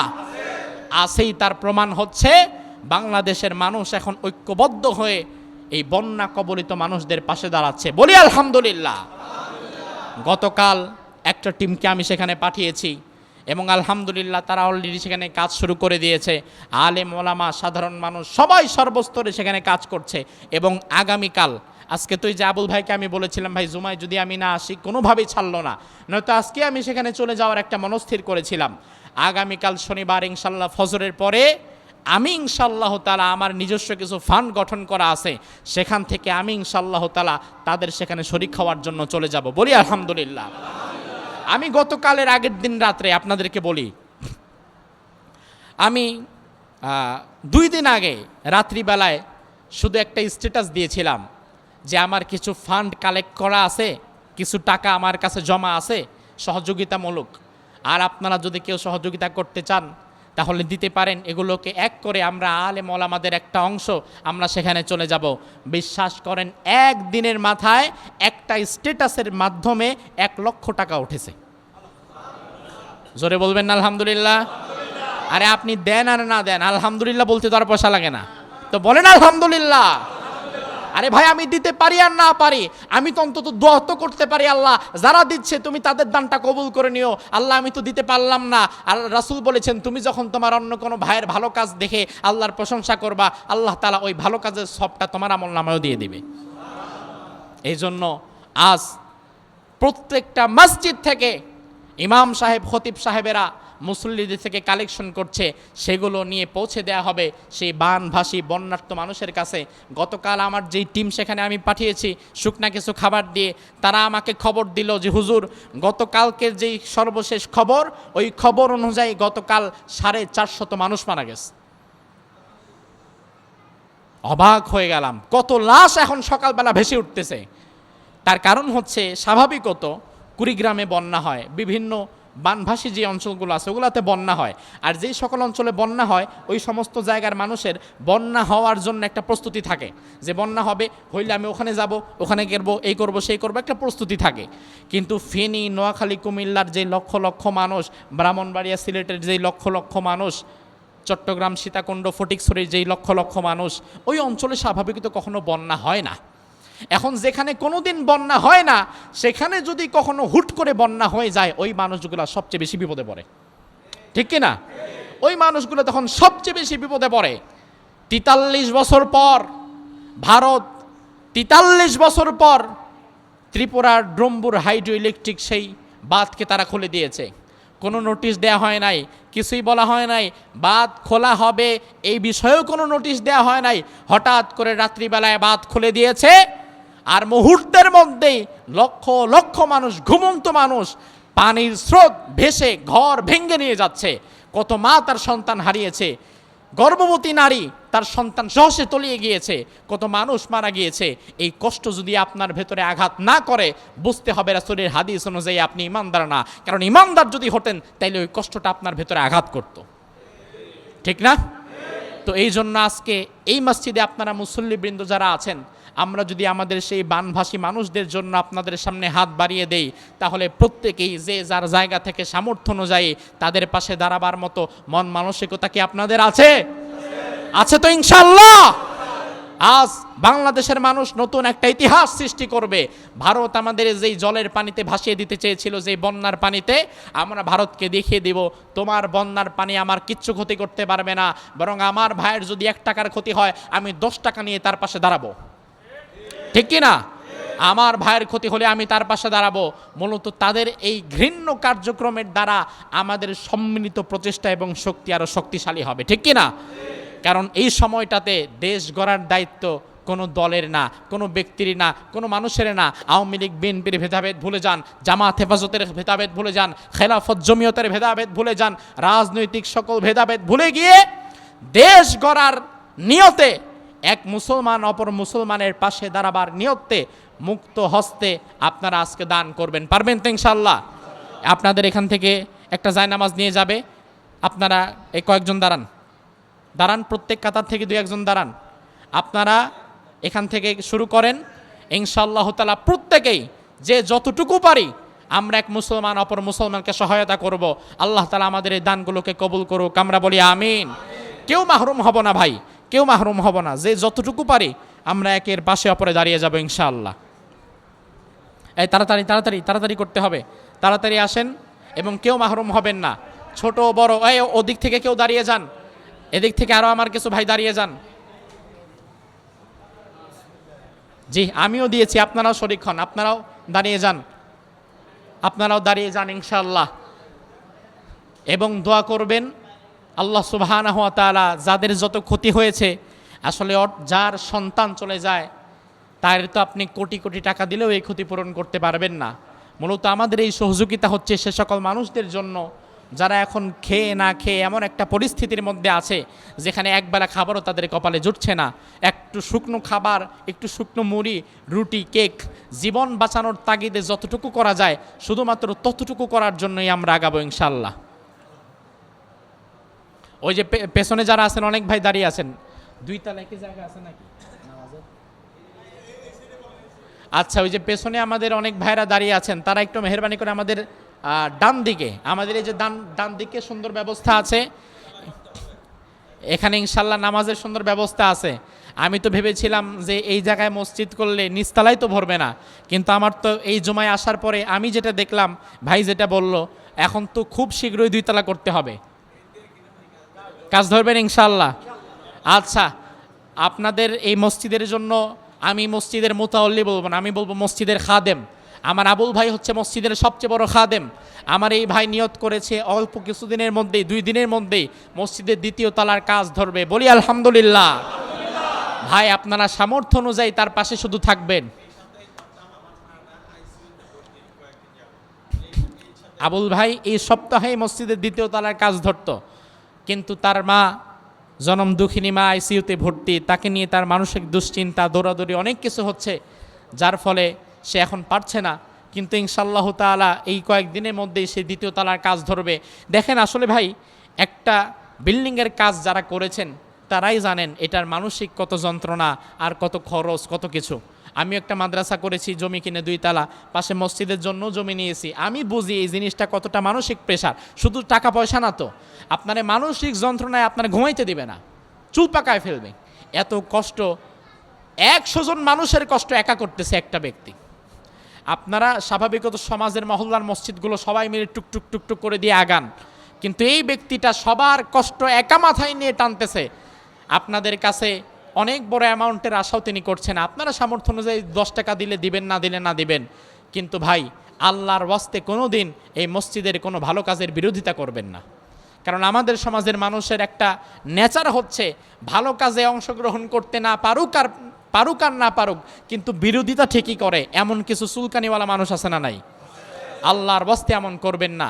আছেই। তার প্রমাণ হচ্ছে বাংলাদেশের মানুষ এখন ঐক্যবদ্ধ হয়ে এই বন্যা কবলিত মানুষদের পাশে দাঁড়াচ্ছে। বলি আলহামদুলিল্লাহ। গতকাল একটা টিমকে আমি সেখানে পাঠিয়েছি এবং আলহামদুলিল্লাহ তারা অলরেডি সেখানে কাজ শুরু করে দিয়েছে। আলেম ওলামা, সাধারণ মানুষ সবাই সর্বস্তরে সেখানে কাজ করছে। এবং আগামীকাল, আজকে তো এই যে আবুল ভাইকে আমি বলেছিলাম, ভাই জুমায় যদি আমি না আসি, কোনোভাবেই ছাড়লো না, নয়তো আজকে আমি সেখানে চলে যাওয়ার একটা মনস্থির করেছিলাম। আগামীকাল শনিবার ইনশাল্লাহ ফজরের পরে আমি ইনশাল্লাহ তাআলা আমার নিজস্ব কিছু ফান্ড গঠন করা আছে, সেখান থেকে আমি ইনশাল্লাহ তাআলা তাদের সেখানে শরীক হওয়ার জন্য চলে যাব। বলি আলহামদুলিল্লাহ। আমি গতকালের আগের দিন রাত্রে আপনাদেরকে বলি, আমি 2 দিন আগে রাত্রিবেলায় শুধু একটা স্ট্যাটাস দিয়েছিলাম যে আমার কিছু ফান্ড কালেক্ট করা আছে, কিছু টাকা আমার কাছে জমা আছে সহযোগিতামূলক, আর আপনারা যদি কেউ সহযোগিতা করতে চান তাহলে দিতে পারেন। এগুলোকে এক করে আমরা আলেম ওলামাদের একটা অংশ আমরা সেখানে চলে যাব। বিশ্বাস করেন, একদিনের মাথায় একটা স্ট্যাটাসের মাধ্যমে 1 লক্ষ টাকা উঠেছে। জোরে বলবেন না আলহামদুলিল্লাহ? আরে আপনি দেন আর না দেন, আলহামদুলিল্লাহ বলতে তো আর পয়সা লাগে না, তো বলেন আলহামদুলিল্লাহ। আরে ভাই আমি দিতে পারি আর না পারি, আমি তো অন্তত দোয়া তো করতে পারি, আল্লাহ যারা দিচ্ছে তুমি তাদের দানটা কবুল করে নিও, আল্লাহ আমি তো দিতে পারলাম না। আর রাসূল বলেছেন তুমি যখন তোমার অন্য কোনো ভাইয়ের ভালো কাজ দেখে আল্লাহর প্রশংসা করবা, আল্লাহ তাআলা ওই ভালো কাজের সবটা তোমার আমলনামায়ও দিয়ে দিবে। এই জন্য আজ প্রত্যেকটা মসজিদ থেকে ইমাম সাহেব খতিব সাহেবেরা মুসল্লিদের থেকে কালেকশন করছে, সেগুলো নিয়ে পৌঁছে দেওয়া হবে সেই বানভাসী বন্যার্ত মানুষের কাছে। গতকাল আমার যেই টিম সেখানে আমি পাঠিয়েছি শুকনা কিছু খাবার দিয়ে, তারা আমাকে খবর দিল যে হুজুর গতকালকের যেই সর্বশেষ খবর, ওই খবর অনুযায়ী গতকাল 450 মানুষ মারা গেছে। অবাক হয়ে গেলাম, কত লাশ এখন সকালবেলা ভেসে উঠতেছে। তার কারণ হচ্ছে স্বাভাবিকত কুড়িগ্রামে বন্যা হয়, বিভিন্ন বানভাসী যে অঞ্চলগুলো আছে ওগুলোতে বন্যা হয়, আর যেই সকল অঞ্চলে বন্যা হয় ওই সমস্ত জায়গার মানুষের বন্যা হওয়ার জন্য একটা প্রস্তুতি থাকে, যে বন্যা হবে হইলে আমি ওখানে যাব, ওখানে গেরবো, এই করব সেই করবো, একটা প্রস্তুতি থাকে। কিন্তু ফেনী, নোয়াখালী, কুমিল্লার যে লক্ষ লক্ষ মানুষ, ব্রাহ্মণবাড়িয়া, সিলেটের যেই লক্ষ লক্ষ মানুষ, চট্টগ্রাম, সীতাকুণ্ড, ফটিকছড়ির যেই লক্ষ লক্ষ মানুষ, ওই অঞ্চলে স্বাভাবিকত কখনো বন্যা হয় না। এখন যেখানে কোনোদিন বন্যা হয় না, সেখানে যদি কখনো হুট করে বন্যা হয়ে যায়, ওই মানুষগুলো সবচেয়ে বেশি বিপদে পড়ে, ঠিক কি না? ওই মানুষগুলো তখন সবচেয়ে বেশি বিপদে পড়ে। 43 বছর পর ভারত, 43 বছর পর ত্রিপুরার ড্রম্বুর হাইড্রো ইলেকট্রিক সেই বাঁধকে তারা খুলে দিয়েছে। কোনো নোটিশ দেওয়া হয় নাই, কিছুই বলা হয় নাই, বাঁধ খোলা হবে এই বিষয়েও কোনো নোটিশ দেওয়া হয় নাই। হঠাৎ করে রাত্রিবেলায় বাঁধ খুলে দিয়েছে, আর মুহূর্তের মধ্যেই লক্ষ লক্ষ মানুষ, ঘুমন্ত মানুষ, পানির স্রোত ভেসে ঘর ভেঙে নিয়ে যাচ্ছে। কত মা তার সন্তান হারিয়েছে, গর্ভবতী নারী তার সন্তান সহসে তলিয়ে গিয়েছে, কত মানুষ মারা গিয়েছে। এই কষ্ট যদি আপনার ভেতরে আঘাত না করে, বুঝতে হবে রাসূলের হাদিস অনুযায়ী আপনি ইমানদার না। কারণ ইমানদার যদি হতেন তাইলে ওই কষ্টটা আপনার ভেতরে আঘাত করত, ঠিক না? তো এই জন্য আজকে এই মসজিদে আপনারা মুসল্লিবৃন্দ যারা আছেন, আমরা যদি আমাদের সেই বানভাসী মানুষদের জন্য আপনাদের সামনে হাত বাড়িয়ে দেই, তাহলে প্রত্যেকেই যে যার জায়গা থেকে সামর্থ্য অনুযায়ী তাদের পাশে দাঁড়াবার মতো মন মানসিকতা কি আপনাদের আছে? আছে তো ইনশাআল্লাহ। আজ বাংলাদেশের মানুষ নতুন একটা ইতিহাস সৃষ্টি করবে। ভারত আমাদের যেই জলের পানিতে ভাসিয়ে দিতে চেয়েছিল, যেই বন্যার পানিতে, আমরা ভারতকে দেখিয়ে দিব তোমার বন্যার পানি আমার কিচ্ছু ক্ষতি করতে পারবে না, বরং আমার ভাইয়ের যদি 1 টাকার ক্ষতি হয় আমি 10 টাকা নিয়ে তার পাশে দাঁড়াবো, ঠিক কি না? আমার ভাইয়ের ক্ষতি হলে আমি তার পাশে দাঁড়াবো। মূলত তাদের এই ঘৃণ্য কার্যক্রমের দ্বারা আমাদের সম্মিলিত প্রচেষ্টা এবং শক্তি আরো শক্তিশালী হবে, ঠিক কি না? কারণ এই সময়টাতে দেশ গড়ার দায়িত্ব কোনো দলের না, কোনো ব্যক্তির না, কোনো মানুষের না। আওয়ামী লীগ বিএনপির ভেদাভেদ ভুলে যান, জামাত হেফাজতের ভেদাভেদ ভুলে যান, খেলাফত জমিয়তের ভেদাভেদ ভুলে যান, রাজনৈতিক সকল ভেদাভেদ ভুলে গিয়ে দেশ গড়ার নিয়তে এক মুসলমান অপর মুসলমানের পাশে দাঁড়াবার নিয়তে মুক্ত হস্তে আপনারা আজকে দান করবেন, পারবেন তো ইনশাআল্লাহ? আপনাদের এখান থেকে একটা জায়নামাজ নিয়ে যাবে, আপনারা এই কয়েকজন দাঁড়ান, প্রত্যেক কাতার থেকে 2-1 জন দাঁড়ান। আপনারা এখান থেকে শুরু করেন, ইনশাআল্লাহ তাআলা প্রত্যেকেই যে যতটুকু পারি আমরা এক মুসলমান অপর মুসলমানকে সহায়তা করব। আল্লাহ তাআলা আমাদের এই দানগুলোকে কবুল করুক, আমরা বলি আমিন। কেউ মাহরুম হব না ভাই, কেউ মাহরুম হব না, যে যতটুকু পারি আমরা একের পাশে অপরে দাঁড়িয়ে যাব ইনশাআল্লাহ। এই তাড়াতাড়ি তাড়াতাড়ি তাড়াতাড়ি করতে হবে, তাড়াতাড়ি আসেন এবং কেউ মাহরুম হবেন না, ছোট বড়। এই ওদিক থেকে কেউ দাঁড়িয়ে যান, এদিক থেকে আরো আমার কিছু ভাই দাঁড়িয়ে যান। জি আমিও দিয়েছি, আপনারাও শরীক হন, আপনারাও দাঁড়িয়ে যান, আপনারাও দাঁড়িয়ে যান ইনশাআল্লাহ। এবং দোয়া করবেন আল্লাহ সুবহানাহু ওয়া তাআলা যাদের যত ক্ষতি হয়েছে, আসলে যার সন্তান চলে যায় তার তো আপনি কোটি কোটি টাকা দিলেও এই ক্ষতিপূরণ করতে পারবেন না। মূলত আমাদের এই সহযোগিতা হচ্ছে সে সকল মানুষদের জন্য যারা এখন খেয়ে না খেয়ে এমন একটা পরিস্থিতির মধ্যে আছে যেখানে একবেলা খাবারও তাদের কপালে জুটছে না। একটু শুকনো খাবার, একটু শুকনো মুড়ি, রুটি, কেক, জীবন বাঁচানোর তাগিদে যতটুকু করা যায় শুধুমাত্র ততটুকু করার জন্যই আমরা আগাবো ইনশাআল্লাহ। ওই যে পেছনে যারা আছেন, অনেক ভাই দাঁড়িয়ে আছেন, 2 তলায় কি জায়গা আছে নাকি? আচ্ছা, ওই যে পেছনে আমাদের অনেক ভাইরা দাঁড়িয়ে আছেন, তারা একটু মেহেরবানি করে আমাদের ডান দিকে, আমাদের এই যে ডান দিকে সুন্দর ব্যবস্থা আছে, এখানে ইনশাল্লাহ নামাজের সুন্দর ব্যবস্থা আছে। আমি তো ভেবেছিলাম যে এই জায়গায় মসজিদ করলে নিচতলায় তো ভরবে না, কিন্তু আমার তো এই জুমায় আসার পরে আমি যেটা দেখলাম, ভাই যেটা বলল, এখন তো খুব শীঘ্রই 2 তলা করতে হবে। কাজ ধরবেন ইনশাল্লাহ? আচ্ছা, আপনাদের এই মসজিদের জন্য আমি মসজিদের মুতাওয়াল্লি বলবো না, আমি বলবো মসজিদের খাদেম। আমার আবুল ভাই হচ্ছে মসজিদের সবচেয়ে বড় খাদেম। আমার এই ভাই নিয়ত করেছে অল্প কিছুদিনের মধ্যেই, 2 দিনের মধ্যেই মসজিদের 2য় তলার কাজ ধরবে। বলি আলহামদুলিল্লাহ। ভাই আপনারা সামর্থ্য অনুযায়ী তার পাশে শুধু থাকবেন। আবুল ভাই এই সপ্তাহেই মসজিদের 2য় তলার কাজ ধরতো, কিন্তু তার মা, জনম দুঃখিনী মা, আইসিইউতে ভর্তি, তাকে নিয়ে তার মানসিক দুশ্চিন্তা, দৌড়াদৌড়ি অনেক কিছু হচ্ছে, যার ফলে সে এখন পারছে না। কিন্তু ইনশাআল্লাহ তাআলা এই কয়েকদিনের মধ্যেই সে 2য় তলার কাজ ধরবে। দেখেন আসলে ভাই, একটা বিল্ডিংয়ের কাজ যারা করেছেন তারাই জানেন এটার মানসিক কত যন্ত্রণা আর কত খরচ, কত কিছু। আমি একটা মাদ্রাসা করেছি, জমি কিনে 2 তলা, পাশে মসজিদের জন্য জমি নিয়েছি। আমি বুঝি এই জিনিসটা কতটা মানসিক প্রেশার। শুধু টাকা পয়সা না তো, আপনার মানসিক যন্ত্রণায় আপনার ঘুমাইতে দিবে না, চুল পাকায় ফেলবে। এত কষ্ট, 100 জন মানুষের কষ্ট একা করতেছে একটা ব্যক্তি। আপনারা স্বাভাবিকত সমাজের মহল্লার মসজিদগুলো সবাই মিলে টুকটুক টুকটুক করে দিয়ে আগান, কিন্তু এই ব্যক্তিটা সবার কষ্ট একা মাথায় নিয়ে টানতেছে। আপনাদের কাছে অনেক বড় অ্যামাউন্টের আশাও তিনি করছেন, আপনারা সামর্থ্য অনুযায়ী 10 টাকা দিলে দিবেন, না দিলে না দিবেন। কিন্তু ভাই, আল্লাহর ওয়াস্তে কোনো দিন এই মসজিদের কোনো ভালো কাজের বিরোধিতা করবেন না। কারণ আমাদের সমাজের মানুষের একটা নেচার হচ্ছে ভালো কাজে অংশগ্রহণ করতে না পারুক আর না পারুক, কিন্তু বিরোধিতা ঠিকই করে। এমন কিছু চুলকানিওয়ালা মানুষ আছে না নাই? আল্লাহর ওয়াস্তে এমন করবেন না।